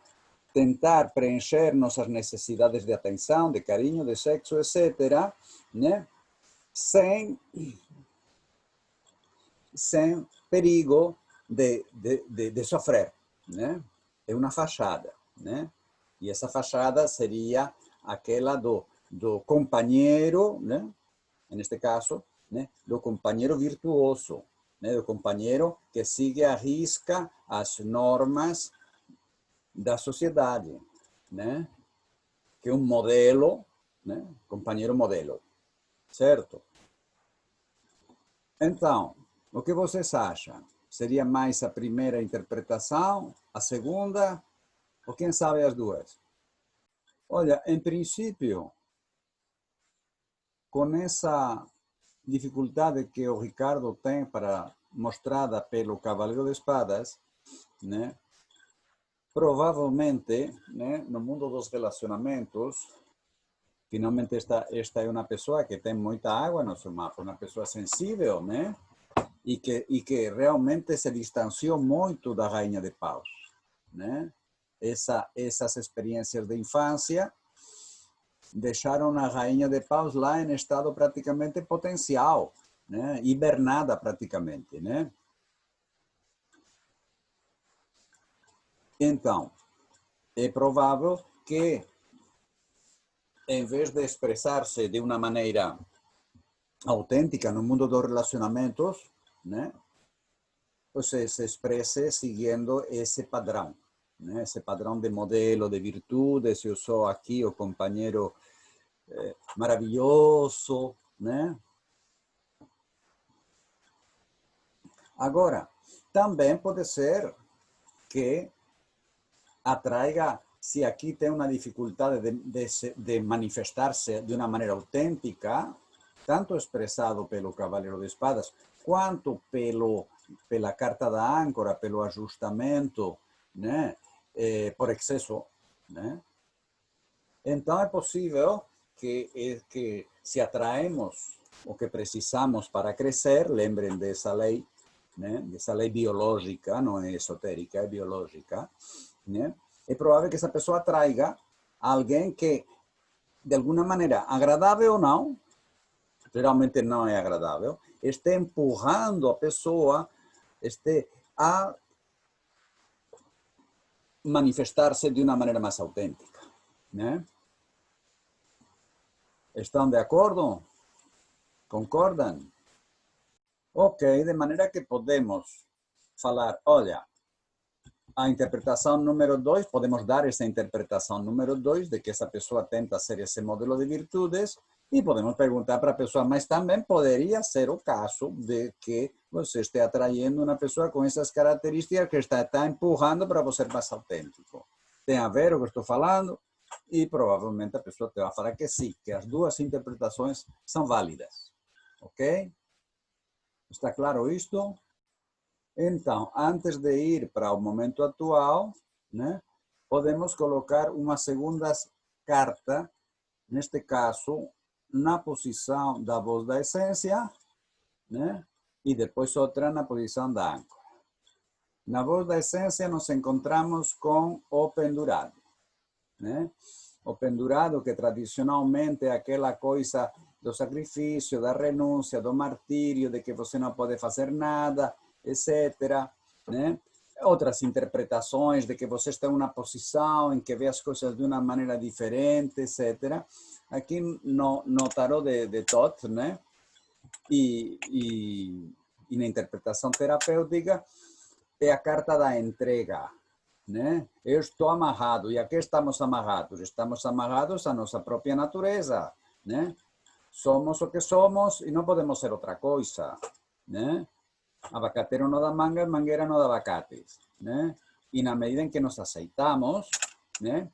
tentar preencher nossas necessidades de atenção, de carinho, de sexo, etc., né? Sem perigo de sofrer, né? É uma fachada, né? E essa fachada seria aquela do companheiro, né? neste caso, né, do companheiro virtuoso, né, do companheiro que sigue à risca as normas da sociedade, né, que é um modelo, né, companheiro modelo, certo? Então, o que vocês acham? Seria mais a primeira interpretação, a segunda, ou quem sabe as duas? Olha, em princípio, com essa dificuldade que o Ricardo tem para mostrada pelo Cavaleiro de Espadas, né? Provavelmente, né, no mundo dos relacionamentos, finalmente esta é uma pessoa que tem muita água no seu mapa, uma pessoa sensível, né? E que realmente se distanciou muito da Rainha de Paus, né? Essas experiências de infância deixaram a Rainha de Paus lá em estado praticamente potencial, né? Hibernada praticamente, né? Então, é provável que, em vez de expressar-se de uma maneira autêntica no mundo dos relacionamentos, né, você se expresse seguindo esse padrão, né, esse padrão de modelo, de virtudes. Eu sou aqui o companheiro maravilhoso, né? Agora, também pode ser que atraiga, se aqui tem uma dificuldade de manifestar-se de uma maneira autêntica, tanto expressado pelo Cavaleiro de Espadas, quanto pela carta da âncora, pelo ajustamento, né? Por excesso, né? Então é possível que se atraemos o que precisamos para crescer, lembrem dessa lei, né? Dessa lei biológica, não é esotérica, é biológica, né? É provável que essa pessoa atraiga alguém que, de alguma maneira, agradável ou não, geralmente não é agradável, este empurrando a pessoa a manifestar-se de uma maneira mais autêntica, né? Estão de acordo? Concordam? Ok, de maneira que podemos falar, olha, a interpretação número 2, podemos dar essa interpretação número 2 de que essa pessoa tenta ser esse modelo de virtudes, e podemos perguntar para a pessoa, mas também poderia ser o caso de que você esteja atraindo uma pessoa com essas características que está empurrando para você ser mais autêntico. Tem a ver o que estou falando? E provavelmente a pessoa te vai falar que sim, que as duas interpretações são válidas. Ok? Está claro isto? Então, antes de ir para o momento atual, né, podemos colocar uma segunda carta, neste caso, na posição da voz da essência, né, e depois outra na posição da âncora. Na voz da essência nos encontramos com o pendurado, né? O pendurado, que tradicionalmente é aquela coisa do sacrifício, da renúncia, do martírio, de que você não pode fazer nada, etc. Né? Outras interpretações de que você está em uma posição em que vê as coisas de uma maneira diferente, etc. Aqui no tarot de Thoth, né? E na interpretação terapêutica, é a carta da entrega, né? Eu estou amarrado. E a que estamos amarrados? Estamos amarrados à nossa própria natureza, né? Somos o que somos e não podemos ser outra coisa, né? Abacateiro não dá mangas, mangueira não dá abacates, né? E na medida em que nos aceitamos, né,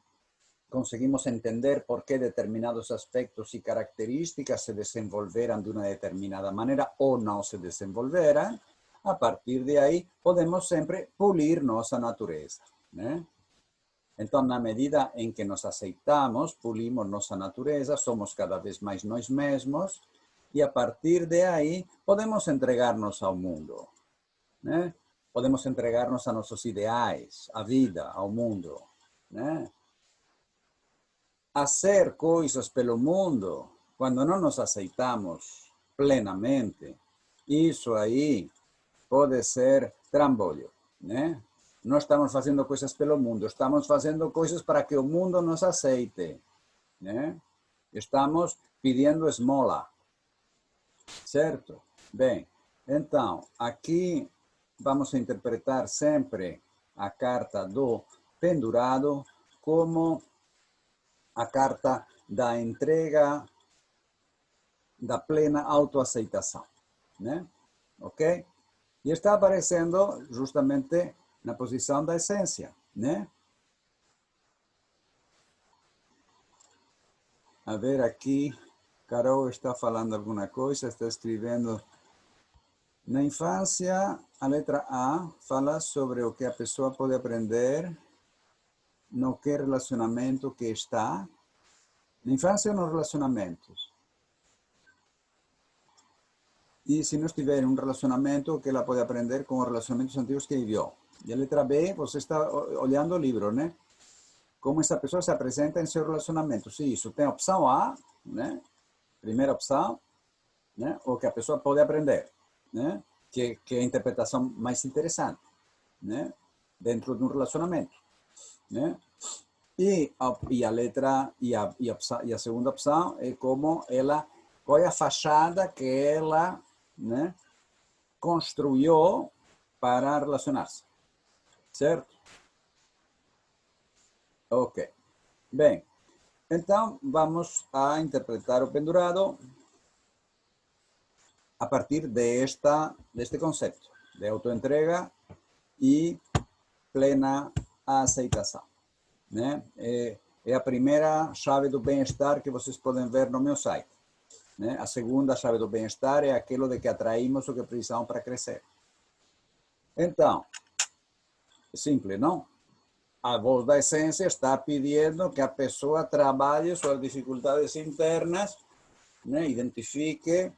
conseguimos entender por que determinados aspectos e características se desenvolveram de uma determinada maneira ou não se desenvolveram. A partir de aí, podemos sempre pulir nossa natureza, né? Então, na medida em que nos aceitamos, pulimos nossa natureza, somos cada vez mais nós mesmos, e a partir de aí, podemos entregar-nos ao mundo, né? Podemos entregar-nos a nossos ideais, à vida, ao mundo, né? Hacer coisas pelo mundo, quando não nos aceitamos plenamente, isso aí pode ser trambolho, né? Não estamos fazendo coisas pelo mundo, estamos fazendo coisas para que o mundo nos aceite, né? Estamos pedindo esmola, Certo? Bem, então, aqui vamos interpretar sempre a carta do pendurado como a carta da entrega da plena autoaceitação, né? Ok? E está aparecendo justamente na posição da essência, né? A ver aqui, Carol está falando alguma coisa, está escrevendo. Na infância, a letra A fala sobre o que a pessoa pode aprender no que relacionamento que está. Na infância ou nos relacionamentos? E se não estiver em um relacionamento, o que ela pode aprender com os relacionamentos antigos que viveu. E a letra B, você está olhando o livro, né? Como essa pessoa se apresenta em seu relacionamento. Sim, isso tem a opção A, né? Primeira opção, né? O que a pessoa pode aprender, né? Que é a interpretação mais interessante, né? Dentro de um relacionamento, né? E a letra e a segunda opção é como ela, qual é a fachada que ela, né, construiu para relacionar-se, certo? Ok. Bem, então vamos a interpretar o pendurado a partir deste conceito de autoentrega e plena aceitação, né? É a primeira chave do bem-estar que vocês podem ver no meu site, né? A segunda chave do bem-estar é aquilo de que atraímos o que precisamos para crescer. Então, é simples, não? A voz da essência está pedindo que a pessoa trabalhe suas dificuldades internas, né? Identifique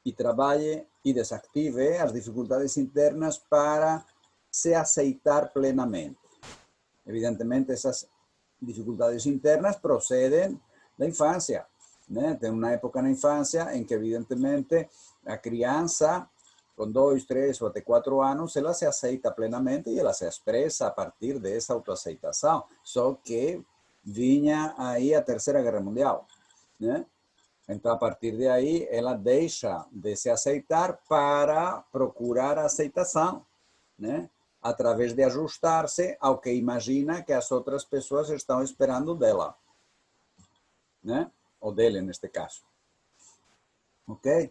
e trabalhe e desactive as dificuldades internas para se aceitar plenamente. Evidentemente, essas dificuldades internas procedem da infância, né? Tem uma época na infância em que, evidentemente, a criança, com 2, 3 ou até 4 anos, ela se aceita plenamente e ela se expressa a partir dessa autoaceitação. Só que vinha aí a Terceira Guerra Mundial, né? Então, a partir de aí, ela deixa de se aceitar para procurar a aceitação, né? Através de ajustar-se ao que imagina que as outras pessoas estão esperando dela, né? Ou dele, neste caso. Ok?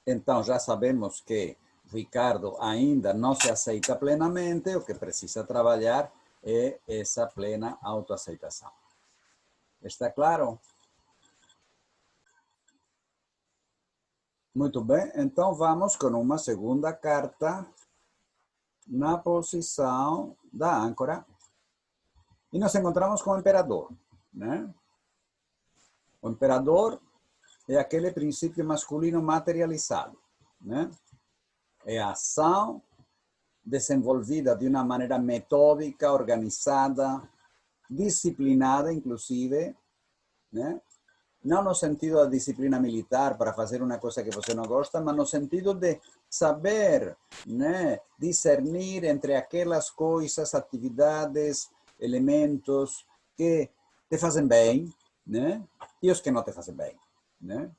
Então, já sabemos que Ricardo ainda não se aceita plenamente, o que precisa trabalhar é essa plena autoaceitação. Está claro? Muito bem, então vamos com uma segunda carta na posição da âncora. E nos encontramos com o imperador, né? O imperador é aquele princípio masculino materializado, né? É a ação desenvolvida de uma maneira metódica, organizada, disciplinada, inclusive, né? Não no sentido da disciplina militar para fazer uma coisa que você não gosta, mas no sentido de saber, né, discernir entre aquelas coisas, atividades, elementos que te fazem bem, né, e os que não te fazem bem, né?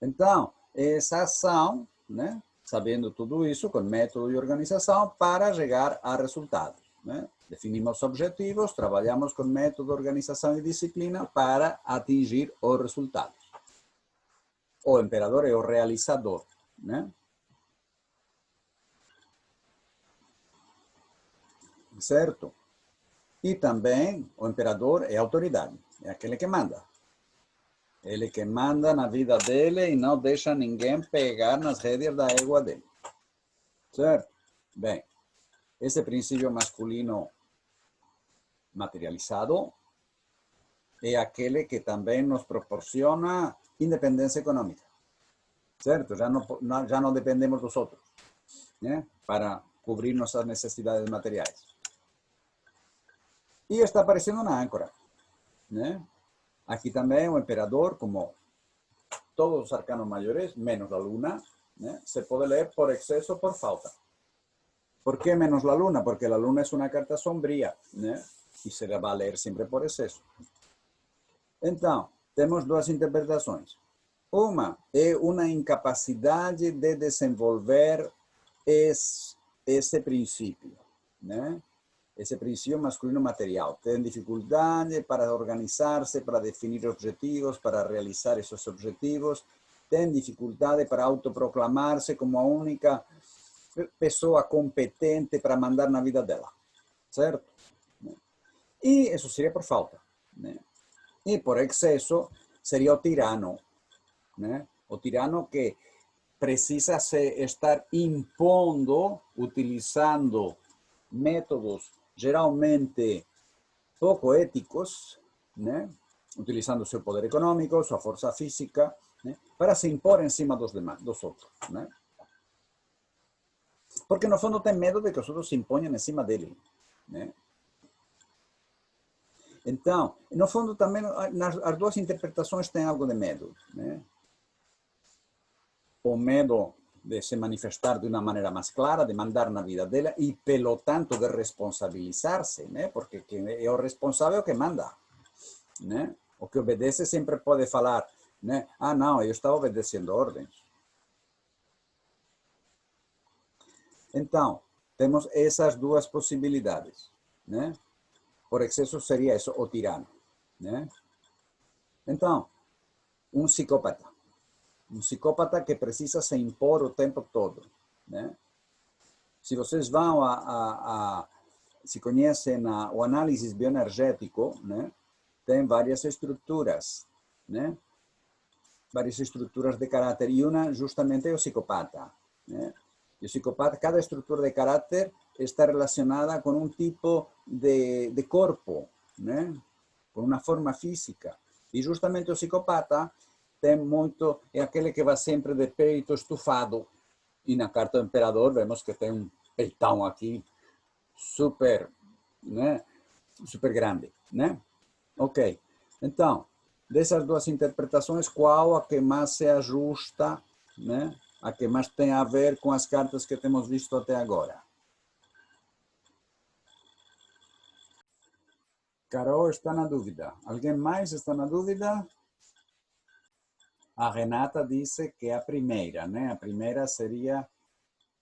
Então, essa ação, né, sabendo tudo isso, com método e organização, para chegar a resultados, né? Definimos objetivos, trabalhamos com método, organização e disciplina para atingir os resultados. O imperador é o realizador, né? Certo? E também o imperador é a autoridade, é aquele que manda. Ele que manda na vida dele e não deixa ninguém pegar nas rédeas da égua dele. Certo? Bem, esse princípio masculino materializado é aquele que também nos proporciona independência econômica, certo? Já não dependemos dos outros, né? Para cobrir nossas necessidades materiais. E está aparecendo na âncora, né? Aqui também o imperador, como todos os arcanos maiores, menos a luna, né? Se pode ler por excesso ou por falta. ¿Por qué menos la luna? Porque la luna es una carta sombría, né? E se vai ler sempre por excesso. Então, temos duas interpretações. Uma é uma incapacidade de desenvolver esse princípio, né? Esse princípio masculino material. Tem dificuldade para organizar-se, para definir objetivos, para realizar esses objetivos. Tem dificuldade para autoproclamar-se como a única pessoa competente para mandar na vida dela, certo? E isso seria por falta, né? E por excesso seria o tirano, né? O tirano que precisa estar impondo, utilizando métodos geralmente pouco éticos, né? Utilizando seu poder econômico, sua força física, né? Para se impor em cima dos demais, dos outros, né? Porque no fundo tem medo de que os outros se imponham em cima dele, né? Então, no fundo também as duas interpretações têm algo de medo, né? O medo de se manifestar de uma maneira mais clara, de mandar na vida dela e, pelo tanto, de responsabilizar-se, né? Porque é o responsável que manda, né? O que obedece sempre pode falar, né? Ah, não, eu estava obedecendo ordens. Então, temos essas duas possibilidades, né? Por excesso seria isso, o tirano, né? Então, um psicópata que precisa se impor o tempo todo, né? Se vocês vão se conhecem o análise bioenergético, né? Tem várias estruturas, né? Várias estruturas de caráter e uma justamente é o psicopata, né? E o psicopata, cada estrutura de caráter está relacionada com um tipo de corpo, né? Com uma forma física. E justamente o psicopata tem muito, é aquele que vai sempre de peito estufado. E na carta do imperador vemos que tem um peitão aqui super, né? Super grande, né? Ok. Então, dessas duas interpretações, qual a que mais se ajusta, né? A que mais tem a ver com as cartas que temos visto até agora? Carol está na dúvida. Alguém mais está na dúvida? A Renata disse que é a primeira, né? A primeira seria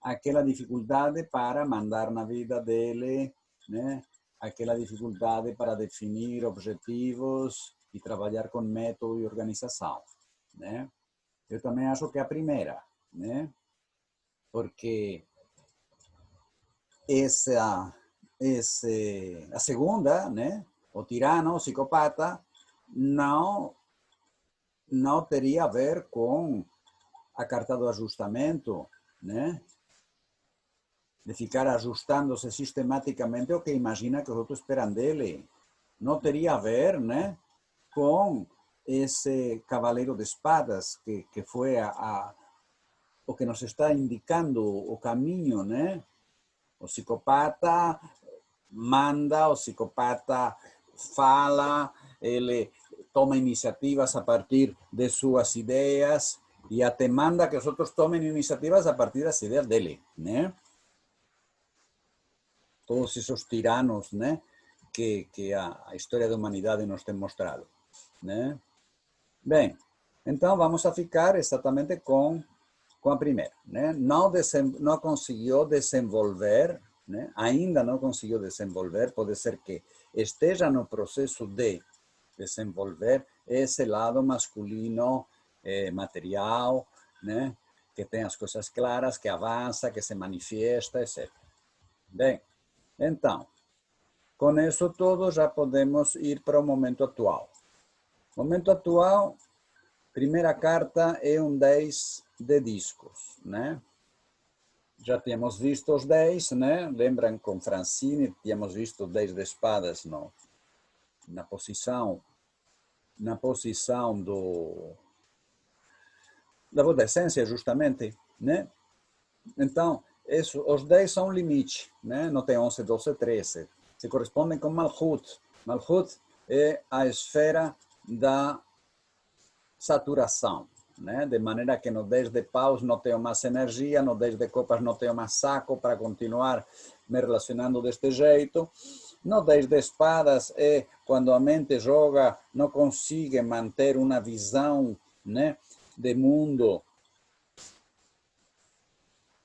aquela dificuldade para mandar na vida dele, né? Aquela dificuldade para definir objetivos e trabalhar com método e organização, né? Eu também acho que é a primeira, né? Porque a segunda, né? O tirano, o psicopata, não teria a ver com a carta do ajustamento, né? De ficar ajustando-se sistematicamente o que imagina que os outros esperam dele. Não teria a ver, né, com esse cavaleiro de espadas que foi o que nos está indicando o caminho, né? O psicopata manda, o psicopata fala, ele toma iniciativas a partir de suas ideias e até manda que os outros tomem iniciativas a partir das ideias dele, né? Todos esos tiranos, né, que a história da humanidade nos tem mostrado, né? Bem, então vamos a ficar exatamente com a primeira, né? Não conseguiu desenvolver, né? Ainda não conseguiu desenvolver, pode ser que esteja no processo de desenvolver esse lado masculino material, né? Que tem as coisas claras, que avança, que se manifesta, etc. Bem, então, com isso tudo já podemos ir para o momento atual. Momento atual, primeira carta é um 10 de discos, né? Já tínhamos visto os 10, né? Lembram com Francine, tínhamos visto 10 de espadas na posição da essência, justamente, né? Então, os 10 são um limite, né? Não tem 11, 12, 13. Se correspondem com Malhut. Malhut é a esfera da saturação, né? De maneira que no 10 de paus não tenho mais energia, no 10 de copas não tenho mais saco para continuar me relacionando deste jeito. No 10 de espadas é quando a mente joga, não consegue manter uma visão, né, de mundo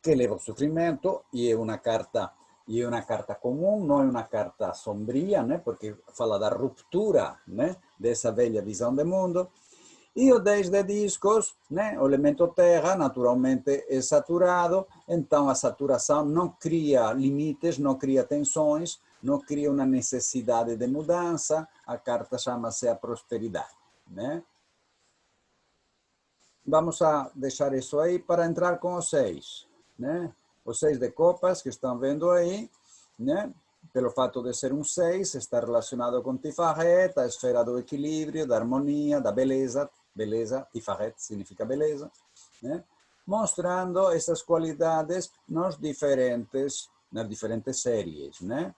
que leva ao sofrimento, e é uma carta comum, não é uma carta sombria, né? Porque fala da ruptura, né? Dessa velha visão de mundo. E o 10 de discos, né? O elemento terra, naturalmente, é saturado, então a saturação não cria limites, não cria tensões, não cria uma necessidade de mudança, a carta chama-se a prosperidade, né? Vamos a deixar isso aí para entrar com os 6, né? Os 6 de copas que estão vendo aí, né? Pelo fato de ser um 6, está relacionado com Tifaret, a esfera do equilíbrio, da harmonia, da beleza. Beleza, Tifaret significa beleza, né? Mostrando essas qualidades nas diferentes séries, né?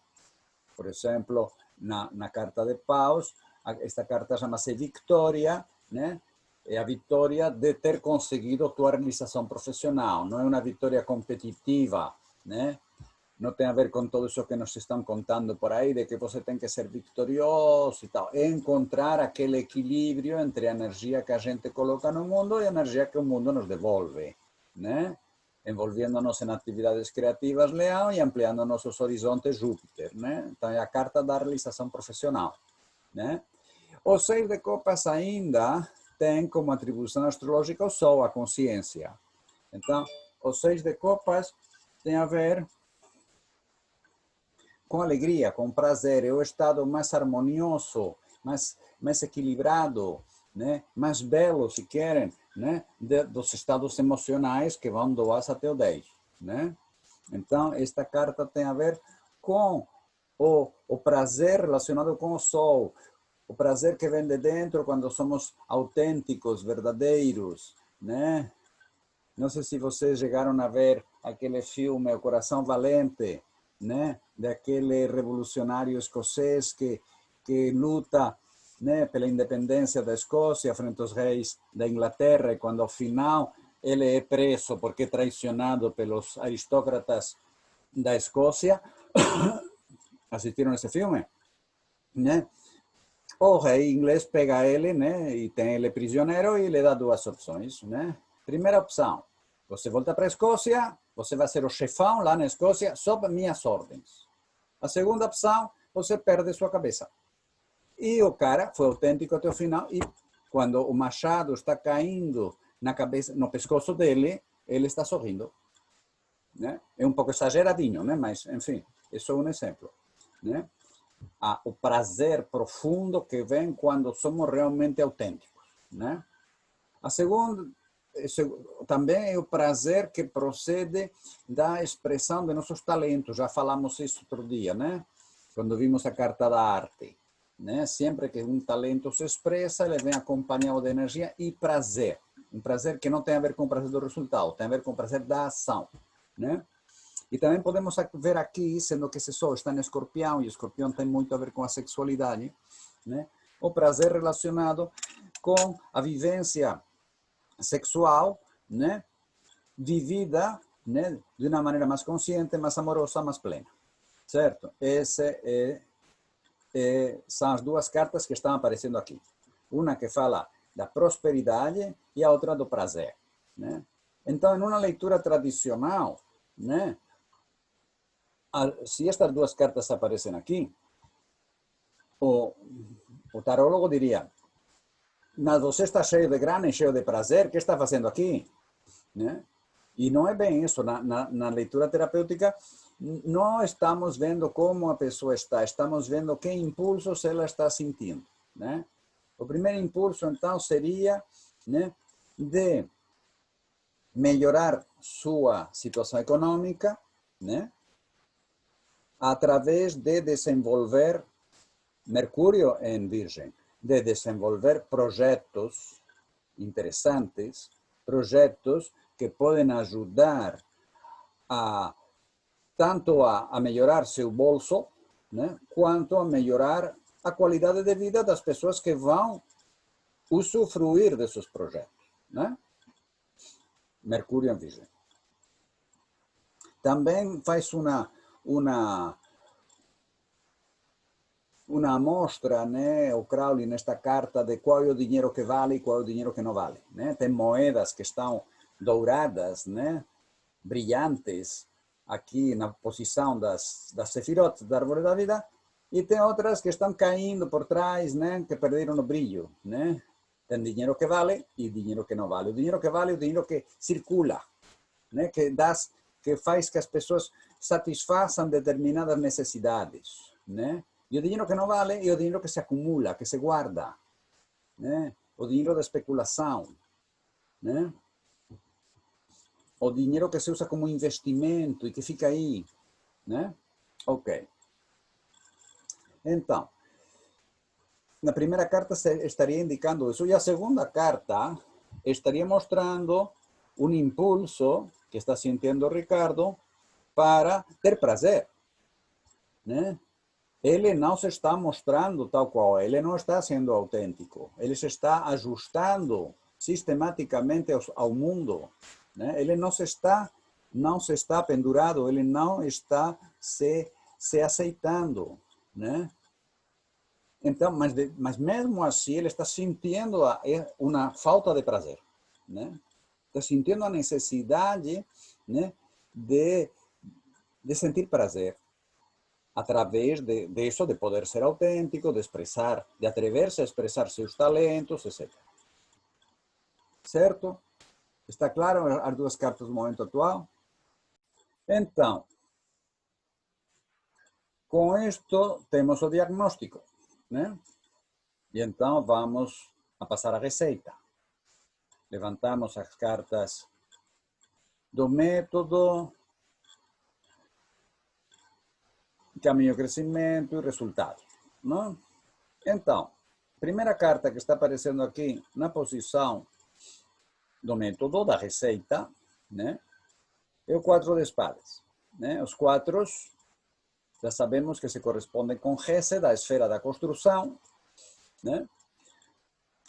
Por exemplo, na carta de paus, esta carta chama-se Victoria, né? É a vitória de ter conseguido tua realização profissional, não é uma vitória competitiva, né? Não tem a ver com tudo isso que nos estão contando por aí, de que você tem que ser vitorioso e tal. É encontrar aquele equilíbrio entre a energia que a gente coloca no mundo e a energia que o mundo nos devolve, né? Envolvendo-nos em atividades criativas, Leão, e ampliando nossos horizontes, Júpiter, né? Então é a carta da realização profissional, né? O 6 de copas ainda tem como atribuição astrológica o Sol, a consciência. Então, o 6 de copas tem a ver com alegria, com prazer, é o estado mais harmonioso, mais equilibrado, né? Mais belo, se querem, né? Dos estados emocionais que vão do As até o 10. Né? Então, esta carta tem a ver com o prazer relacionado com o Sol, o prazer que vem de dentro quando somos autênticos, verdadeiros, né? Não sei se vocês chegaram a ver aquele filme O Coração Valente, né? Daquele revolucionário escocês que luta, né, pela independência da Escócia frente aos reis da Inglaterra, e quando ao final ele é preso porque é traicionado pelos aristócratas da Escócia. Assistiram esse filme? Né? O rei inglês pega ele, né, e tem ele prisioneiro e lhe dá duas opções, né? Primeira opção, você volta para a Escócia, você vai ser o chefão lá na Escócia sob minhas ordens. A segunda opção, você perde sua cabeça. E o cara foi autêntico até o final, e quando o machado está caindo na cabeça, no pescoço dele, ele está sorrindo. Né? É um pouco exageradinho, né? Mas, enfim, é só um exemplo. Né? O prazer profundo que vem quando somos realmente autênticos, né? A segunda também é o prazer que procede da expressão de nossos talentos. Já falamos isso outro dia, né? Quando vimos a carta da arte, né? Sempre que um talento se expressa, ele vem acompanhado de energia e prazer. Um prazer que não tem a ver com o prazer do resultado, tem a ver com o prazer da ação, né? E também podemos ver aqui, sendo que esse Sol está em Escorpião, e Escorpião tem muito a ver com a sexualidade, né? O prazer relacionado com a vivência sexual, né? Vivida, né? De uma maneira mais consciente, mais amorosa, mais plena. Certo? São as duas cartas que estão aparecendo aqui. Uma que fala da prosperidade e a outra do prazer, né? Então, em uma leitura tradicional, né? Se estas duas cartas aparecem aqui, o tarólogo diria: mas você está cheio de grana e cheio de prazer, o que está fazendo aqui? Né? E não é bem isso. Na leitura terapêutica, não estamos vendo como a pessoa está, estamos vendo que impulsos ela está sentindo. Né? O primeiro impulso, então, seria, né, de melhorar sua situação econômica, né, através de desenvolver, Mercúrio em Virgem, de desenvolver projetos interessantes, projetos que podem ajudar tanto a melhorar seu bolso, né, quanto a melhorar a qualidade de vida das pessoas que vão usufruir desses projetos. Né? Mercúrio em Virgem. Também faz uma uma amostra, né, o Crowley nesta carta de qual é o dinheiro que vale e qual é o dinheiro que não vale, né? Tem moedas que estão douradas, né, brilhantes, aqui na posição das sefirot da árvore da vida, e tem outras que estão caindo por trás, né, que perderam o brilho, né? Tem dinheiro que vale e dinheiro que não vale. O dinheiro que vale é o dinheiro que circula, né, que faz que as pessoas satisfaçam determinadas necessidades, né? E o dinheiro que não vale é o dinheiro que se acumula, que se guarda, né? O dinheiro da especulação, né? O dinheiro que se usa como investimento e que fica aí, né? Ok. Então, na primeira carta estaria indicando isso, e a segunda carta estaria mostrando um impulso que está sentindo o Ricardo para ter prazer, né? Ele não se está mostrando tal qual, ele não está sendo autêntico, ele se está ajustando sistematicamente ao mundo, né? Ele não se está pendurado, ele não está se aceitando, né? Então, mas mesmo assim ele está sentindo uma falta de prazer, né? Está sentindo a necessidade, né, de sentir prazer através de isso, de poder ser autêntico, de expressar, de atrever-se a expressar seus talentos, etc. Certo? Está claro as duas cartas do momento atual? Então, com isto temos o diagnóstico, né? E então vamos a passar a receita. Levantamos as cartas do método, caminho, crescimento e resultado, não? Então, primeira carta que está aparecendo aqui na posição do método, da receita, né? É o 4 de espadas, né? Os 4 já sabemos que se correspondem com Gesed, da esfera da construção, né?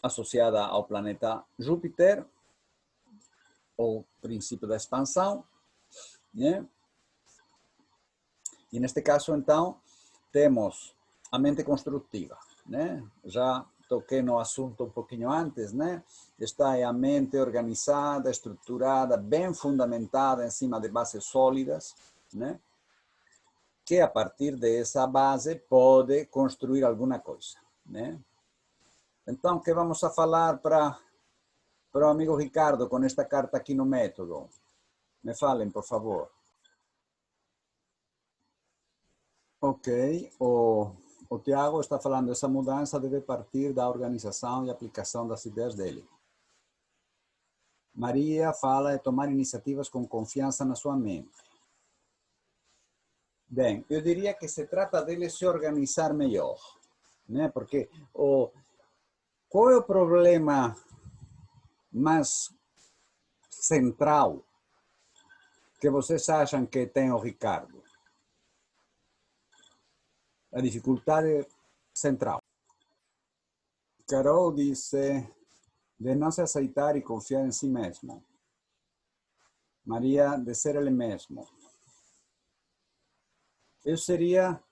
Associada ao planeta Júpiter, o princípio da expansão, né? E neste caso, então, temos a mente construtiva, né? Já toquei no assunto um pouquinho antes, né? Esta é a mente organizada, estruturada, bem fundamentada em cima de bases sólidas, né? Que a partir dessa base pode construir alguma coisa, né? Então, o que vamos a falar para o amigo Ricardo com esta carta aqui no método? Me falem, por favor. Ok, o Tiago está falando, essa mudança deve partir da organização e aplicação das ideias dele. Maria fala de tomar iniciativas com confiança na sua mente. Bem, eu diria que se trata dele se organizar melhor, né? Porque qual é o problema mais central que vocês acham que tem o Ricardo? A dificuldade central. Carol disse de não se aceitar e confiar em si mesmo. Maria, de ser ele mesmo. Eu seria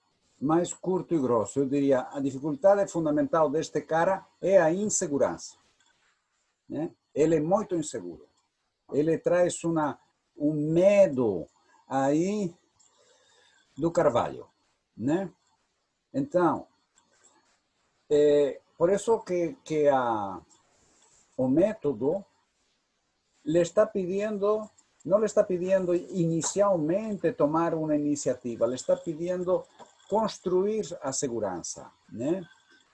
mais curto e grosso. Eu diria, a dificuldade fundamental deste cara é a insegurança, né? Ele é muito inseguro. Ele traz um medo aí do carvalho, né? Então, por isso que o método le está pidiendo, no le está pidiendo inicialmente tomar uma iniciativa, le está pidiendo construir a segurança, né?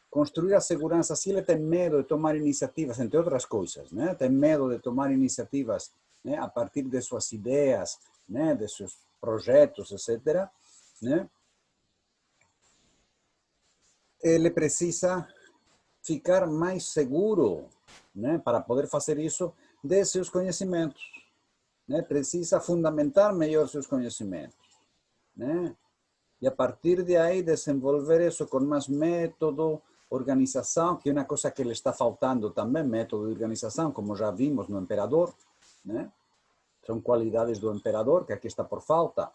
Construir a segurança, se ele tem medo de tomar iniciativas, entre outras coisas, né? Tem medo de tomar iniciativas, né? A partir de suas ideias, né? De seus projetos, etc., né? Ele precisa ficar mais seguro, né? Para poder fazer isso, de seus conhecimentos, né? Precisa fundamentar melhor seus conhecimentos, né? E a partir de aí desenvolver isso com mais método, organização, que é uma coisa que ele está faltando também, método de organização, como já vimos no Imperador, né? São qualidades do Imperador, que aqui está por falta,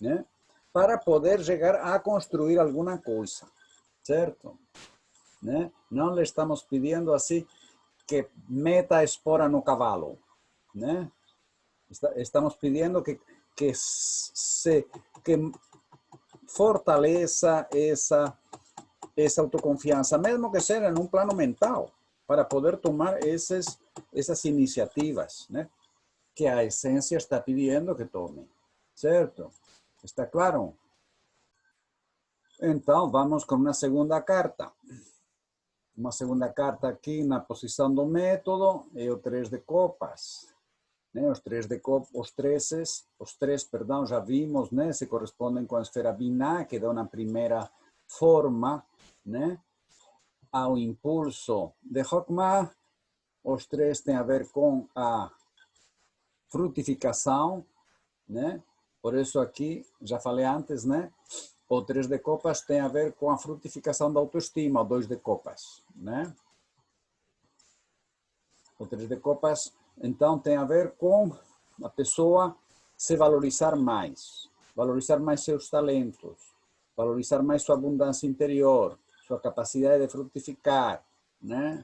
né? Para poder chegar a construir alguma coisa, certo? Né? Não lhe estamos pedindo assim que meta a espora no cavalo, né? Estamos pedindo que fortaleça essa autoconfiança, mesmo que seja em um plano mental, para poder tomar essas iniciativas, né? Que a essência está pedindo que tome, certo? Está claro? Então, vamos com uma segunda carta. Uma segunda carta aqui na posição do método é o 3 de copas. Né? Os três, perdão, já vimos, né? Se correspondem com a esfera Binah, que dá uma primeira forma, né? Ao impulso de Chokmah. Os três têm a ver com a frutificação, né? Por isso aqui, já falei antes, né? O 3 de copas tem a ver com a frutificação da autoestima, o 2 de copas, né? O 3 de copas, então, tem a ver com a pessoa se valorizar mais seus talentos, valorizar mais sua abundância interior, sua capacidade de frutificar, né?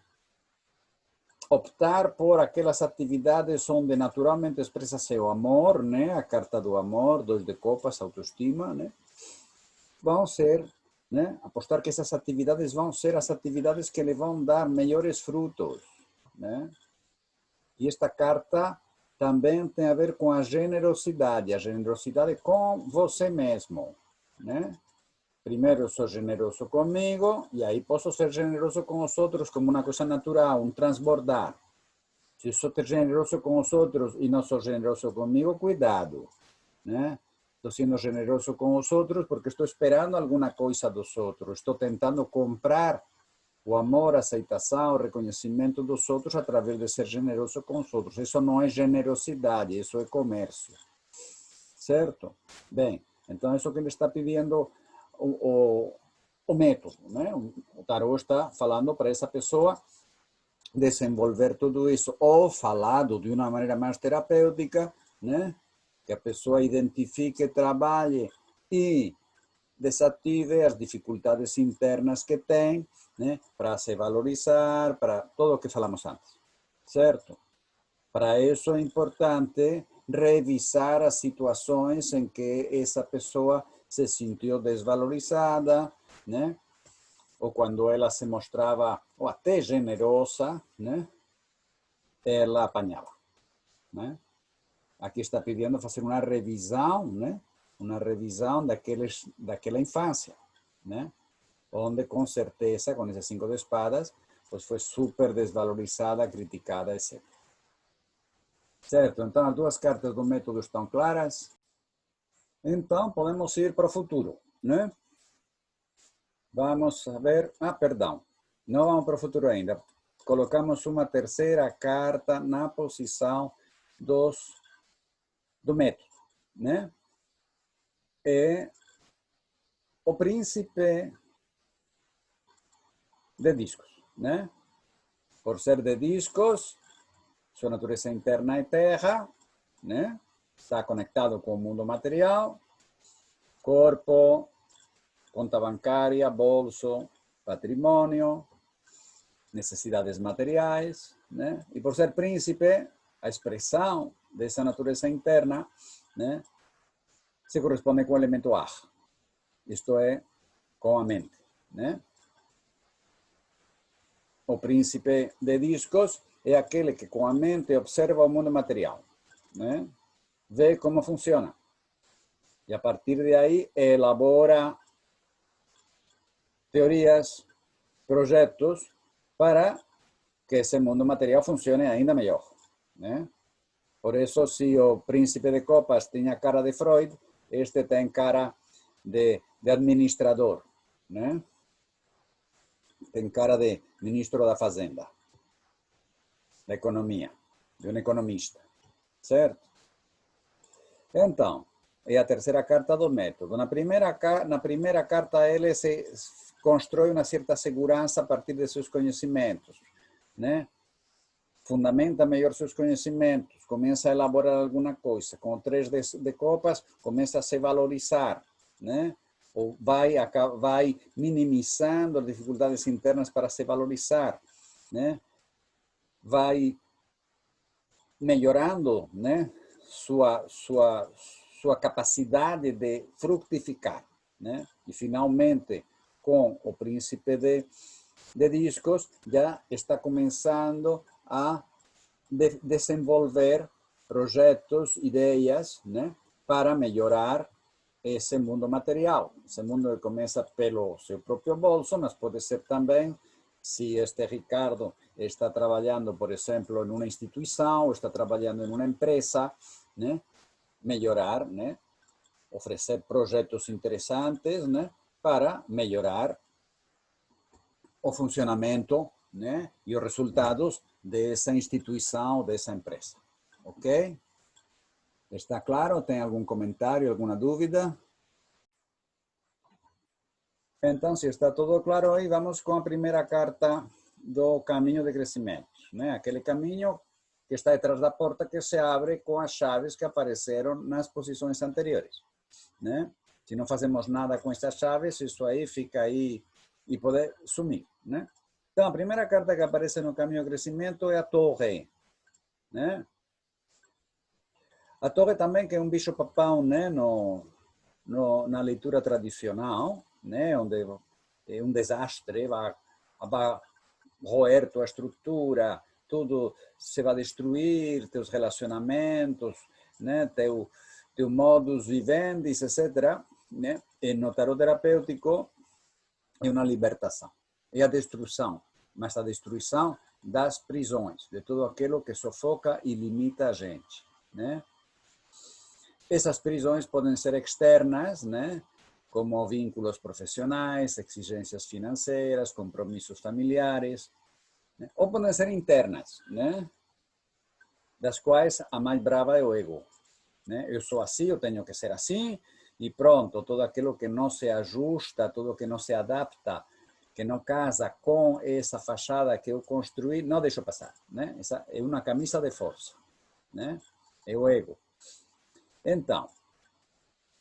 Optar por aquelas atividades onde naturalmente expressa seu amor, né? A carta do amor, 2 de copas, autoestima, né? Vão ser, né? Apostar que essas atividades vão ser as atividades que lhe vão dar melhores frutos, né? E esta carta também tem a ver com a generosidade com você mesmo, né? Primeiro eu sou generoso comigo e aí posso ser generoso com os outros como uma coisa natural, um transbordar. Se sou generoso com os outros e não sou generoso comigo, cuidado, né? Estou sendo generoso com os outros porque estou esperando alguma coisa dos outros. Estou tentando comprar o amor, a aceitação, o reconhecimento dos outros através de ser generoso com os outros. Isso não é generosidade, isso é comércio. Certo? Bem, então isso que ele está pedindo o método, né? O tarô está falando para essa pessoa desenvolver tudo isso, ou falado de uma maneira mais terapêutica, né? Que a pessoa identifique, trabalhe e desative as dificuldades internas que tem, né? Para se valorizar, para todo o que falamos antes, certo? Para isso é importante revisar as situações em que essa pessoa se sentiu desvalorizada, né? Ou quando ela se mostrava, ou até generosa, né? Ela apanhava, né? Aqui está pedindo fazer uma revisão, né? Uma revisão daquela infância, né? Onde com certeza, com esses 5 de espadas, pues foi super desvalorizada, criticada, etc. Certo? Então as duas cartas do método estão claras. Então podemos ir para o futuro, né? Vamos ver, perdão, não vamos para o futuro ainda. Colocamos uma terceira carta na posição do método, né? É o príncipe de discos, né? Por ser de discos, sua natureza interna é terra, né? Está conectado com o mundo material, corpo, conta bancária, bolso, patrimônio, necessidades materiais, né? E por ser príncipe, a expressão dessa natureza interna, né? Se corresponde com o elemento ar. Isto é, com a mente, né? O príncipe de discos é aquele que com a mente observa o mundo material, né? Vê como funciona. E a partir de aí elabora teorias, projetos para que esse mundo material funcione ainda melhor, né? Por isso, se o príncipe de copas tinha cara de Freud, este tem cara de administrador, né? Tem cara de ministro da Fazenda, da economia, de um economista, certo? Então, é a terceira carta do método. Na primeira carta, ele se constrói uma certa segurança a partir de seus conhecimentos, né? Fundamenta melhor seus conhecimentos, começa a elaborar alguma coisa. Com o 3 de copas, começa a se valorizar, né? ou vai minimizando as dificuldades internas para se valorizar, né? Vai melhorando, né, sua capacidade de frutificar, né? E finalmente, com o príncipe de discos, já está começando a desenvolver projetos, ideias, né, para melhorar esse mundo material. Esse mundo que começa pelo seu próprio bolso, mas pode ser também, se este Ricardo está trabalhando, por exemplo, em uma instituição, está trabalhando em uma empresa, né, melhorar, né, oferecer projetos interessantes, né, para melhorar o funcionamento, né, e os resultados dessa instituição, dessa empresa. Ok? Está claro? Tem algum comentário, alguma dúvida? Então, se está tudo claro aí, vamos com a primeira carta do caminho de crescimento, né? Aquele caminho que está detrás da porta que se abre com as chaves que apareceram nas posições anteriores, né? Se não fazemos nada com essas chaves, isso aí fica aí e pode sumir, né? Então, a primeira carta que aparece no caminho de crescimento é a torre, né? A torre também, que é um bicho-papão, né? Na leitura tradicional, né? Onde é um desastre, vai roer tua estrutura, tudo se vai destruir, teus relacionamentos, né? Teu modus vivendi, etc. Né? E no tarot terapêutico é uma libertação, é a destruição, mas a destruição das prisões, de tudo aquilo que sufoca e limita a gente, né? Essas prisões podem ser externas, né? Como vínculos profissionais, exigências financeiras, compromissos familiares, né? Ou podem ser internas, né? Das quais a mais brava é o ego, né? Eu sou assim, eu tenho que ser assim, e pronto, todo aquilo que não se ajusta, tudo que não se adapta, que não casa com essa fachada que eu construí, não deixo passar, né? Essa é uma camisa de força, né? É o ego. Então,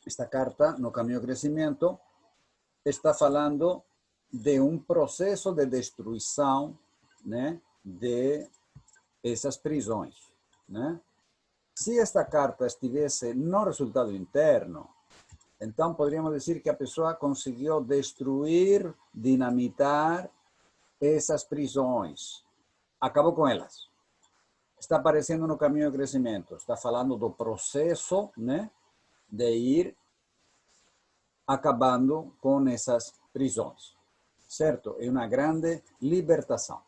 esta carta, no caminho de crescimento, está falando de um processo de destruição, né, de essas prisões, né? Se esta carta estivesse no resultado interno, então poderíamos dizer que a pessoa conseguiu destruir, dinamitar essas prisões, acabou com elas. Está aparecendo no caminho de crescimento, está falando do processo, né, de ir acabando com essas prisões, certo? É uma grande libertação.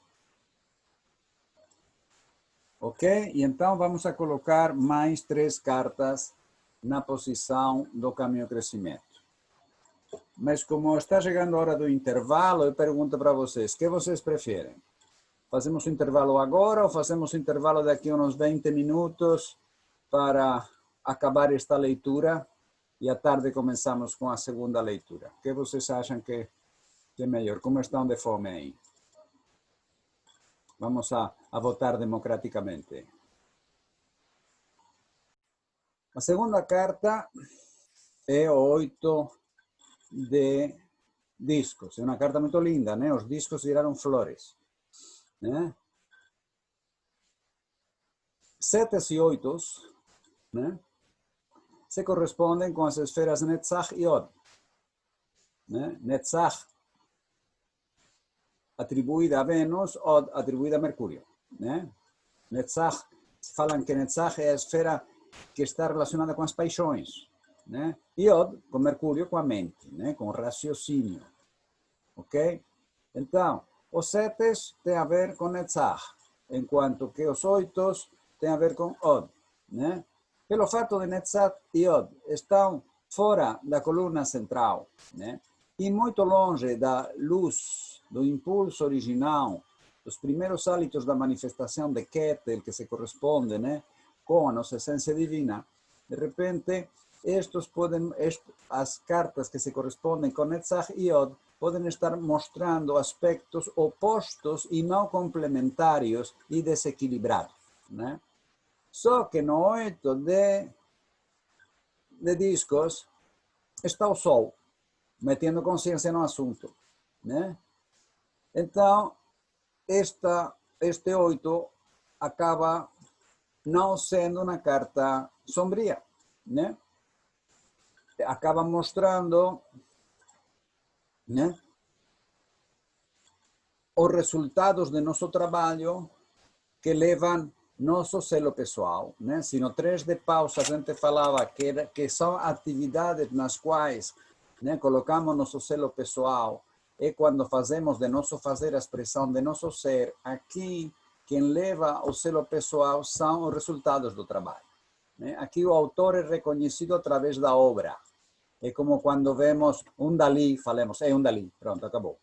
Ok? E então vamos a colocar mais 3 cartas na posição do caminho de crescimento. Mas como está chegando a hora do intervalo, eu pergunto para vocês, o que vocês preferem? Fazemos o intervalo agora ou fazemos o intervalo daqui a uns 20 minutos para acabar esta leitura e à tarde começamos com a segunda leitura? O que vocês acham que é melhor? Como estão de fome aí? Vamos a votar democraticamente. A segunda carta é o 8 de discos. É uma carta muito linda, né? Os discos viraram flores, né? 7 e 8, né, se correspondem com as esferas Netzach e Od, né? Netzach atribuída a Vênus, Od atribuída a Mercúrio, né? Netzach, falam que Netzach é a esfera que está relacionada com as paixões, né? E Od com Mercúrio, com a mente, né? Com o raciocínio, ok? Então, os 7 têm a ver com Netzach, enquanto que os 8 têm a ver com Od, né? Pelo fato de Netzach e Od estão fora da coluna central, né? E muito longe da luz, do impulso original, dos primeiros hálitos da manifestação de Keter, que se corresponde, né, com a nossa essência divina, de repente, as cartas que se correspondem com Netzach e Od podem estar mostrando aspectos opostos e não complementares e desequilibrados, né? Só que no 8 de discos está o Sol, metendo consciência no assunto, né? Então, este 8 acaba não sendo uma carta sombria, né? Acaba mostrando, né, os resultados de nosso trabalho que levam nosso selo pessoal, né? Se no 3 de paus a gente falava que são atividades nas quais, né, colocamos nosso selo pessoal, e quando fazemos de nosso fazer a expressão de nosso ser, aqui quem leva o selo pessoal são os resultados do trabalho, né? Aqui o autor é reconhecido através da obra. É como quando vemos um Dalí, falamos, é um Dalí, pronto, acabou,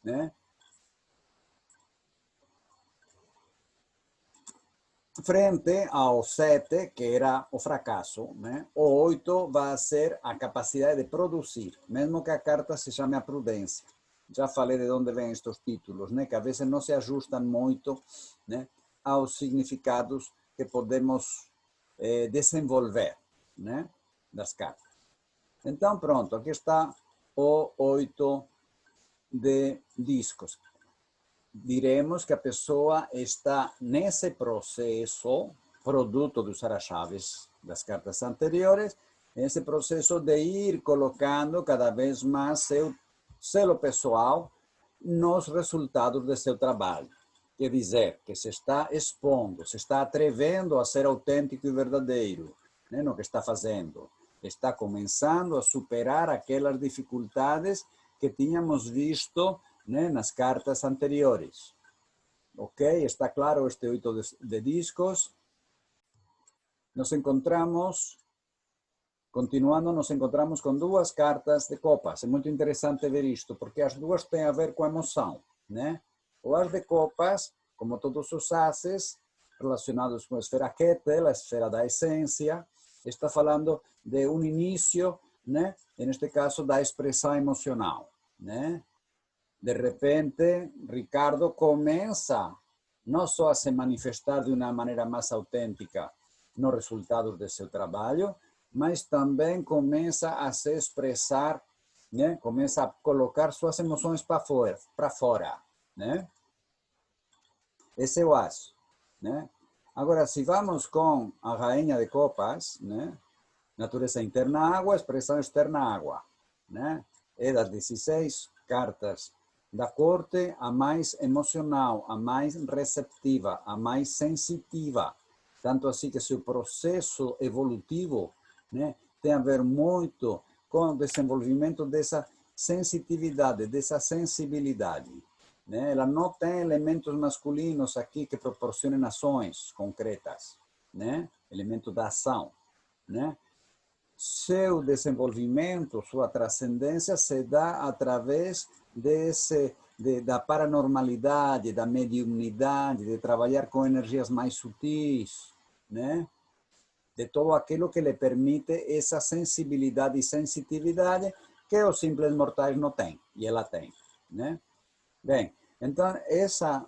né? Frente ao 7, que era o fracasso, né? O 8 vai ser a capacidade de produzir, mesmo que a carta se chame a prudência. Já falei de onde vêm estes títulos, né? Que às vezes não se ajustam muito, né, aos significados que podemos desenvolver, né, das cartas. Então, pronto, aqui está o 8 de discos. Diremos que a pessoa está nesse processo, produto de usar as chaves das cartas anteriores, nesse processo de ir colocando cada vez mais seu selo pessoal nos resultados de seu trabalho. Quer dizer, que se está expondo, se está atrevendo a ser autêntico e verdadeiro, né, no que está fazendo. Está começando a superar aquelas dificuldades que tínhamos visto, né, nas cartas anteriores. Ok, está claro este 8 de discos. Nos encontramos, continuando, nos encontramos com duas cartas de copas. É muito interessante ver isto, porque as duas têm a ver com a emoção, né? O as de copas, como todos os ases, relacionados com a esfera Keter, a esfera da essência, está falando de um início, né? Neste caso, da expressão emocional, né? De repente, Ricardo começa não só a se manifestar de uma maneira mais autêntica nos resultados de seu trabalho, mas também começa a se expressar, né? Começa a colocar suas emoções para fora, né? Esse é o as, né? Agora, se vamos com a rainha de copas, né? Natureza interna água, expressão externa água, né? É das 16 cartas da corte a mais emocional, a mais receptiva, a mais sensitiva. Tanto assim que seu processo evolutivo, né, tem a ver muito com o desenvolvimento dessa sensitividade, dessa sensibilidade, né? Ela não tem elementos masculinos aqui que proporcionem ações concretas, né? Elemento da ação, né? Seu desenvolvimento, sua transcendência se dá através da paranormalidade, da mediunidade, de trabalhar com energias mais sutis, né? De todo aquilo que lhe permite essa sensibilidade e sensitividade que os simples mortais não têm, e ela tem, né? Bem, então essa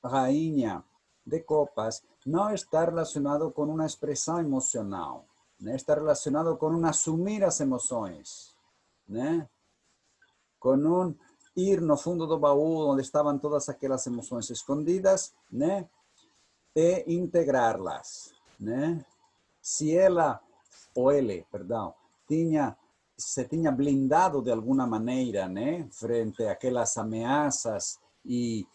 rainha de copas não está relacionado com uma expressão emocional, né? Está relacionado com um assumir as emoções, né? Com um ir no fundo do baú onde estavam todas aquelas emoções escondidas, né? E integrá-las, né? Se ela, ou ele, perdão, se tinha blindado de alguma maneira, né? Frente àquelas ameaças e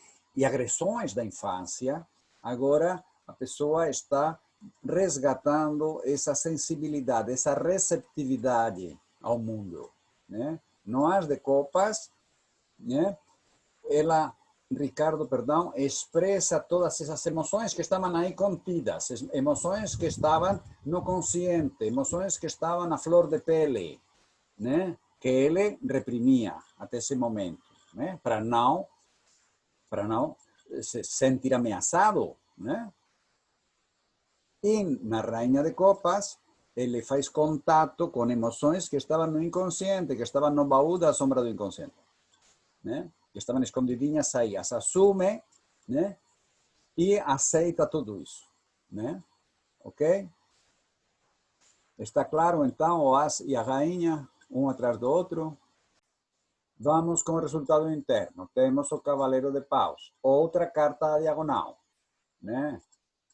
agressões da infância, agora a pessoa está resgatando essa sensibilidade, essa receptividade ao mundo, né? No as de copas, né? Ela, Ricardo, perdão, expressa todas essas emoções que estavam aí contidas, emoções que estavam no consciente, emoções que estavam na flor de pele, né? Que ele reprimia até esse momento, né? Para não se sentir ameaçado, né? E na rainha de copas, ele faz contato com emoções que estavam no inconsciente, que estavam no baú da sombra do inconsciente, né? Que estavam escondidinhas aí, as assume, né? E aceita tudo isso, né? Ok? Está claro, então, o as e a rainha, um atrás do outro? Vamos com o resultado interno. Temos o cavaleiro de paus. Outra carta diagonal, né?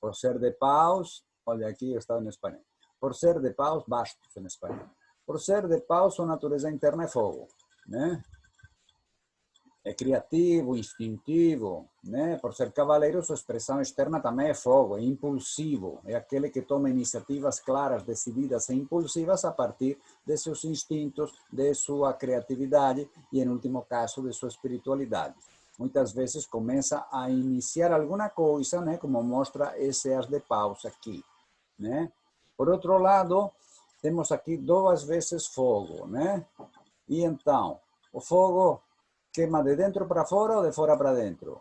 Por ser de paus, olha aqui, eu estava em espanhol. Por ser de paus, bastos em espanhol. Por ser de paus, sua natureza interna é fogo, né? É criativo, instintivo, né? Por ser cavaleiro, sua expressão externa também é fogo, é impulsivo, é aquele que toma iniciativas claras, decididas e impulsivas a partir de seus instintos, de sua criatividade e, em último caso, de sua espiritualidade. Muitas vezes começa a iniciar alguma coisa, né? Como mostra esse as de paus aqui, né? Por outro lado, temos aqui 2 vezes fogo, né? E então, o fogo queima de dentro para fora ou de fora para dentro?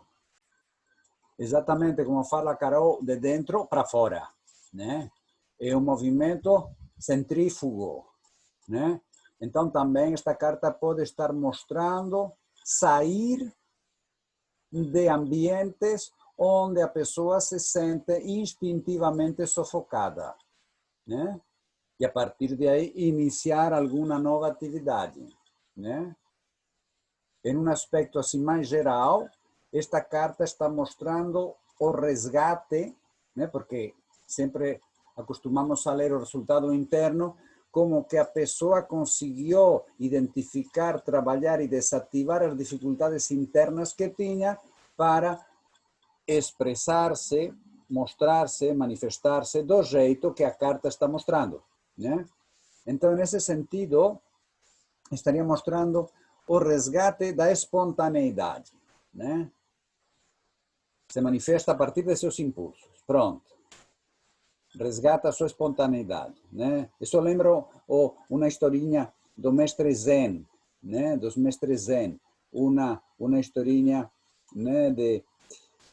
Exatamente como fala Carol, de dentro para fora, né? É um movimento centrífugo, né? Então também esta carta pode estar mostrando sair de ambientes onde a pessoa se sente instintivamente sufocada, né? E a partir de aí iniciar alguma nova atividade, né? Em um aspecto assim mais geral, esta carta está mostrando o resgate, né? Porque sempre acostumamos a ler o resultado interno como que a pessoa conseguiu identificar, trabalhar e desativar as dificuldades internas que tinha para expressar-se, mostrar-se, manifestar-se do jeito que a carta está mostrando, né? Então, nesse sentido, estaria mostrando o resgate da espontaneidade, né? Se manifesta a partir de seus impulsos. Pronto. Resgata a sua espontaneidade, né? Isso lembra uma historinha do mestre Zen, né? Dos mestres Zen. Uma historinha, né?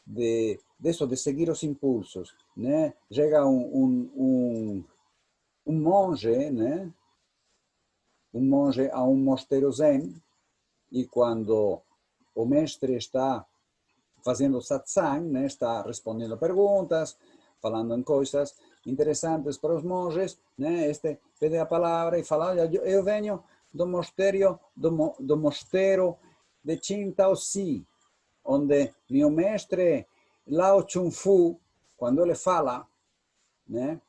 De eso, de seguir os impulsos, né? Chega um monge, né? Um monge a um mosteiro Zen e quando o mestre está fazendo satsang, né? Está respondendo perguntas, falando em coisas interessantes para os monges, né? Este pede a palavra e fala, olha, eu venho do mosteiro de Qingdaoxi, onde meu mestre Lao Chun-Fu, quando ele fala, né,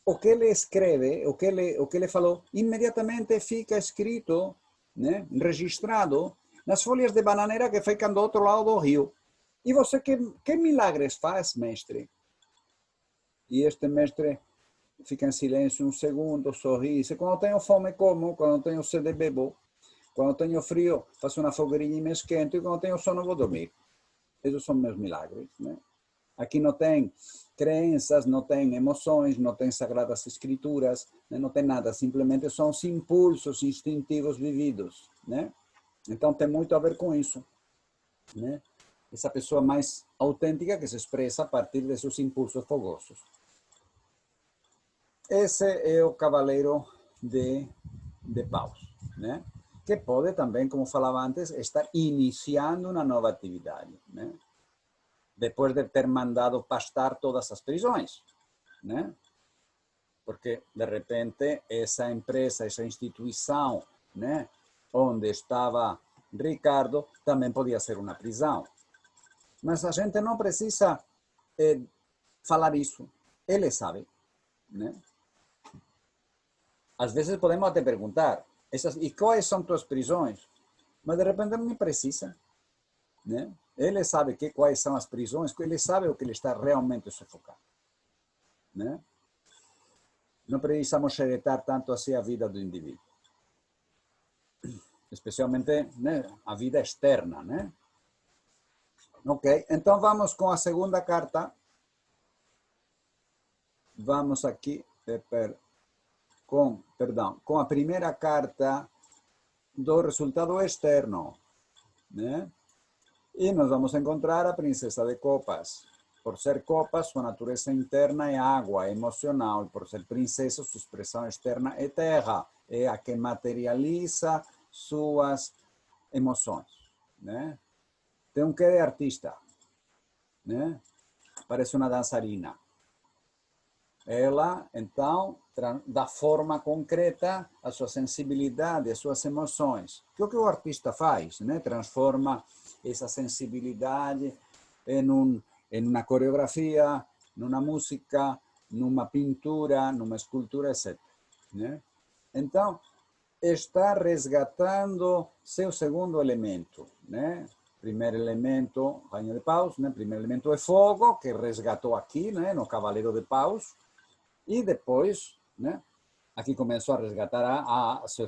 o que ele escreve, o que ele falou, imediatamente fica escrito, né, registrado nas folhas de bananeira que ficam do outro lado do rio. E você, que milagres faz, mestre? E este mestre fica em silêncio um segundo, sorri, diz, quando tenho fome como, quando tenho sede bebo, quando tenho frio faço uma fogueirinha e me esquento, e quando tenho sono vou dormir. Esses são meus milagres, né? Aqui não tem crenças, não tem emoções, não tem sagradas escrituras, né? Não tem nada, simplesmente são os impulsos instintivos vividos, né? Então tem muito a ver com isso, né? Essa pessoa mais autêntica que se expressa a partir de seus impulsos fogosos. Esse é o cavaleiro de paus, né? Que pode também, como falava antes, estar iniciando uma nova atividade, né? Depois de ter mandado pastar todas as prisões, né? Porque, de repente, essa empresa, essa instituição, né, onde estava Ricardo, também podia ser uma prisão. Mas a gente não precisa falar isso. Ele sabe, né? Às vezes podemos até perguntar, e quais são tuas prisões? Mas, de repente, não precisa, né? Ele sabe quais são as prisões, ele sabe o que ele está realmente sufocando, né? Não precisamos xeretar tanto assim a vida do indivíduo. Especialmente, né, a vida externa, né? Ok, então vamos com a segunda carta. Vamos aqui, com a primeira carta do resultado externo, né? E nós vamos encontrar a princesa de copas. Por ser copas, sua natureza interna é água, é emocional. E por ser princesa, sua expressão externa é terra. É a que materializa suas emoções, né? Tem um quê de artista, né? Parece uma dançarina. ela, então, dá forma concreta à sua sensibilidade, às suas emoções. Que é o que o artista faz, né? Transforma essa sensibilidade em uma coreografia, numa música, numa pintura, numa escultura, etc. Né? Então, está resgatando seu segundo elemento, né? Primeiro elemento, Rainha de Paus, né? Primeiro elemento é fogo, que resgatou aqui, né? No Cavaleiro de Paus. E depois, né? Aqui começou a resgatar seu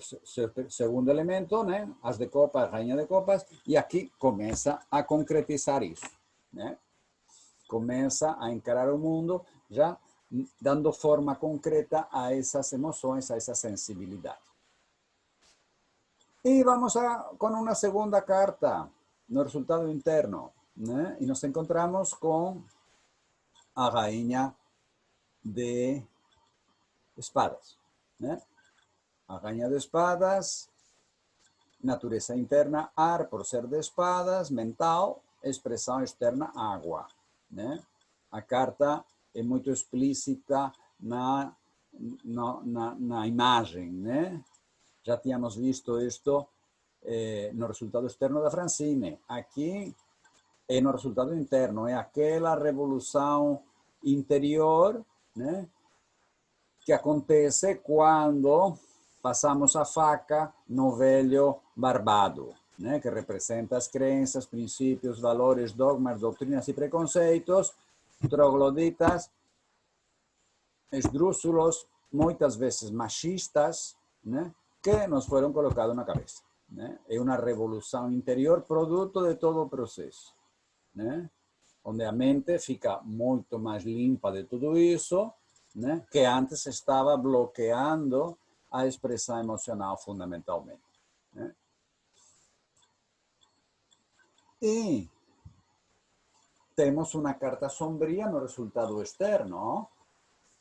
segundo elemento, né? As de copas, Rainha de Copas. E aqui começa a concretizar isso, né? Começa a encarar o mundo já dando forma concreta a essas emoções, a essa sensibilidade. E vamos com uma segunda carta, no resultado interno, né? E nos encontramos com a Rainha de Espadas, né? A Rainha de Espadas, natureza interna, ar, por ser de espadas, mental, expressão externa, água, né? A carta é muito explícita na imagem, né? Já tínhamos visto isto no resultado externo da Francine. Aqui é no resultado interno, é aquela revolução interior, né, que acontece quando passamos a faca no velho barbado, né, que representa as crenças, princípios, valores, dogmas, doutrinas e preconceitos, trogloditas, esdrúxulos, muitas vezes machistas, né, que nos foram colocados na cabeça, né? É uma revolução interior produto de todo o processo, né? Onde a mente fica muito mais limpa de tudo isso, né? Que antes estava bloqueando a expressão emocional fundamentalmente, né? E temos uma carta sombria no resultado externo,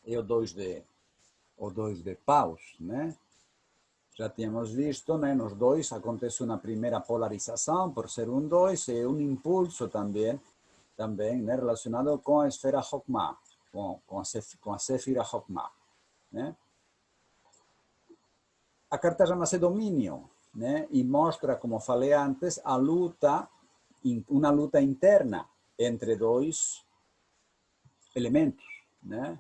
é o dois de paus, né? Já tínhamos visto, né, nos dois acontece uma primeira polarização por ser um dois e um impulso também né, relacionado com a esfera Chokmah, com a Sefira Chokmah, né? A carta chama-se domínio, né, e mostra, como falei antes, a luta, uma luta interna entre dois elementos, né?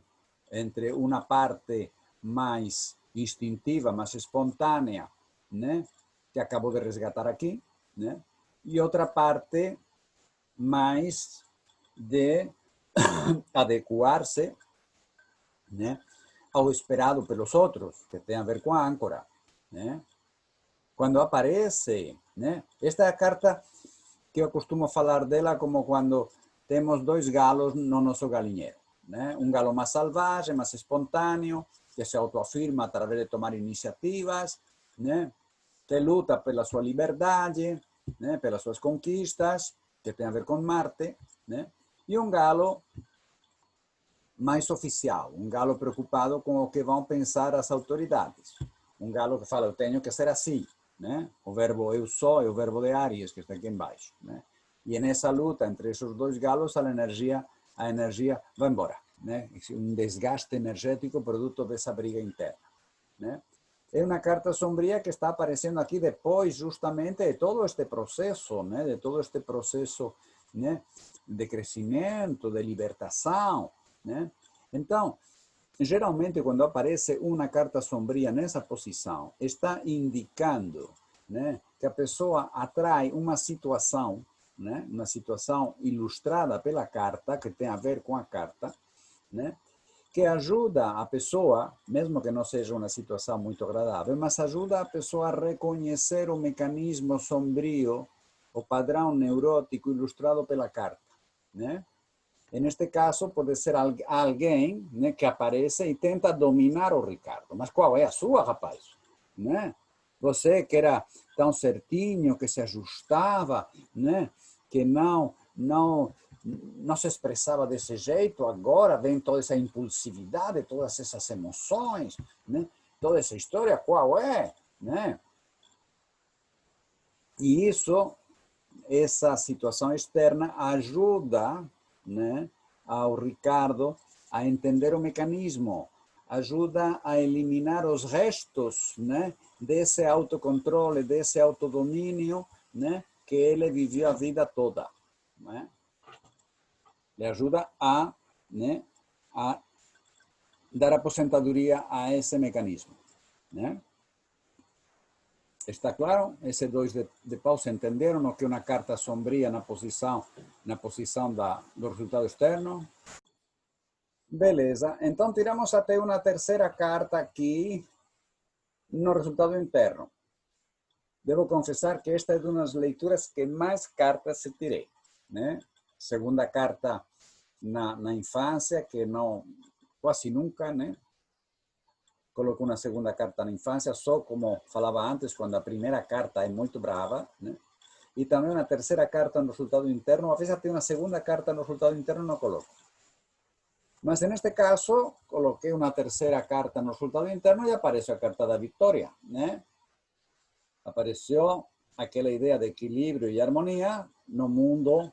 Entre uma parte mais instintiva, mais espontânea, né? Que acabo de resgatar aqui, né? E outra parte mais de adequar-se, né, ao esperado pelos outros, que tem a ver com a âncora, né? Quando aparece, né? Esta é a carta que eu costumo falar dela como quando temos dois galos no nosso galinheiro, né? Um galo mais salvaje, mais espontâneo, que se autoafirma através de tomar iniciativas, né? Que luta pela sua liberdade, né? Pelas suas conquistas, que tem a ver com Marte, né? E um galo mais oficial, um galo preocupado com o que vão pensar as autoridades, um galo que fala, eu tenho que ser assim, né? O verbo eu sou é o verbo de Áries, que está aqui embaixo, né? E nessa luta entre esses dois galos, a energia vai embora, né? Um desgaste energético produto dessa briga interna, né? É uma carta sombria que está aparecendo aqui depois, justamente, de todo este processo, né? De todo este processo, né? De crescimento, de libertação, né? Então, geralmente, quando aparece uma carta sombria nessa posição, está indicando, né, que a pessoa atrai uma situação, né, uma situação ilustrada pela carta, que tem a ver com a carta, né, que ajuda a pessoa, mesmo que não seja uma situação muito agradável, mas ajuda a pessoa a reconhecer o mecanismo sombrio, o padrão neurótico ilustrado pela carta, né? E neste caso pode ser alguém, né, que aparece e tenta dominar o Ricardo. Mas qual é a sua, rapaz? Né? Você que era tão certinho, que se ajustava, né? Que não se expressava desse jeito, agora vem toda essa impulsividade, todas essas emoções, né? Toda essa história, qual é? Né? E isso, essa situação externa ajuda, né, ao Ricardo a entender o mecanismo, ajuda a eliminar os restos, né, desse autocontrole, desse autodomínio, né, que ele viveu a vida toda. Né? Ele ajuda né, a dar aposentadoria a esse mecanismo. Né? Está claro? Esses dois de paus entenderam o que é uma carta sombria na posição do resultado externo? Beleza. Então, tiramos até uma terceira carta aqui no resultado interno. Devo confessar que esta é uma das leituras que mais cartas se tirei. Né? Segunda carta na infância, que não, quase nunca, né? Coloco uma segunda carta na infância, só como falava antes, quando a primeira carta é muito brava, né? E também uma terceira carta no resultado interno, às vezes até uma segunda carta no resultado interno não coloco. Mas neste caso, coloquei uma terceira carta no resultado interno e apareceu a carta da vitória, né? Apareceu aquela ideia de equilíbrio e harmonia no mundo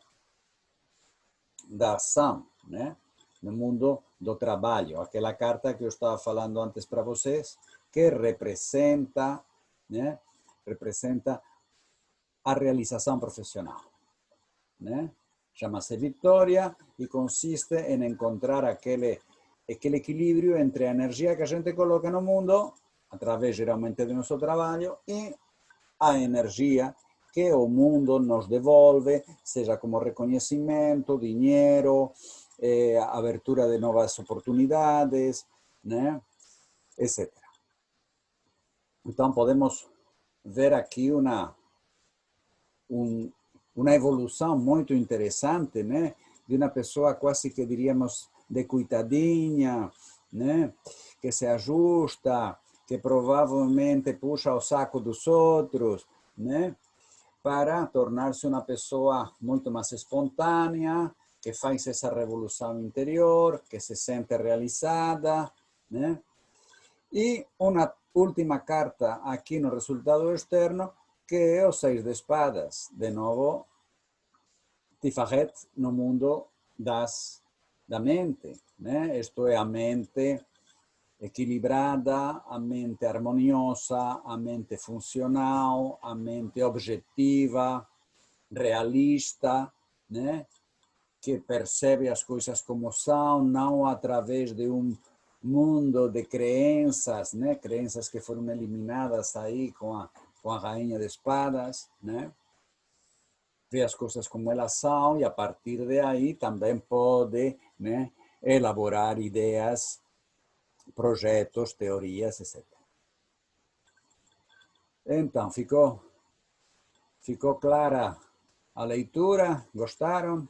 da ação, né? No mundo do trabalho. Aquela carta que eu estava falando antes para vocês, que representa, né? Representa a realização profissional, né? Chama-se Vitória e consiste em encontrar aquele equilíbrio entre a energia que a gente coloca no mundo, através geralmente do nosso trabalho, e a energia que o mundo nos devolve, seja como reconhecimento, dinheiro, abertura de novas oportunidades, né? Etc. Então, podemos ver aqui uma evolução muito interessante, né? De uma pessoa quase que diríamos de coitadinha, né? Que se ajusta, que provavelmente puxa o saco dos outros, né? Para tornar-se uma pessoa muito mais espontânea, que faz essa revolução interior, que se sente realizada, né? E uma última carta aqui no resultado externo, que é o 6 de espadas, de novo, Tifaret no mundo da mente, né? Isto é, a mente equilibrada, a mente harmoniosa, a mente funcional, a mente objetiva, realista, né? Que percebe as coisas como são, não através de mundo de crenças, né? Crenças que foram eliminadas aí com a rainha de espadas, né? Vê as coisas como elas são e a partir de aí também pode, né, elaborar ideias, projetos, teorias, etc. Então, ficou clara a leitura? Gostaram?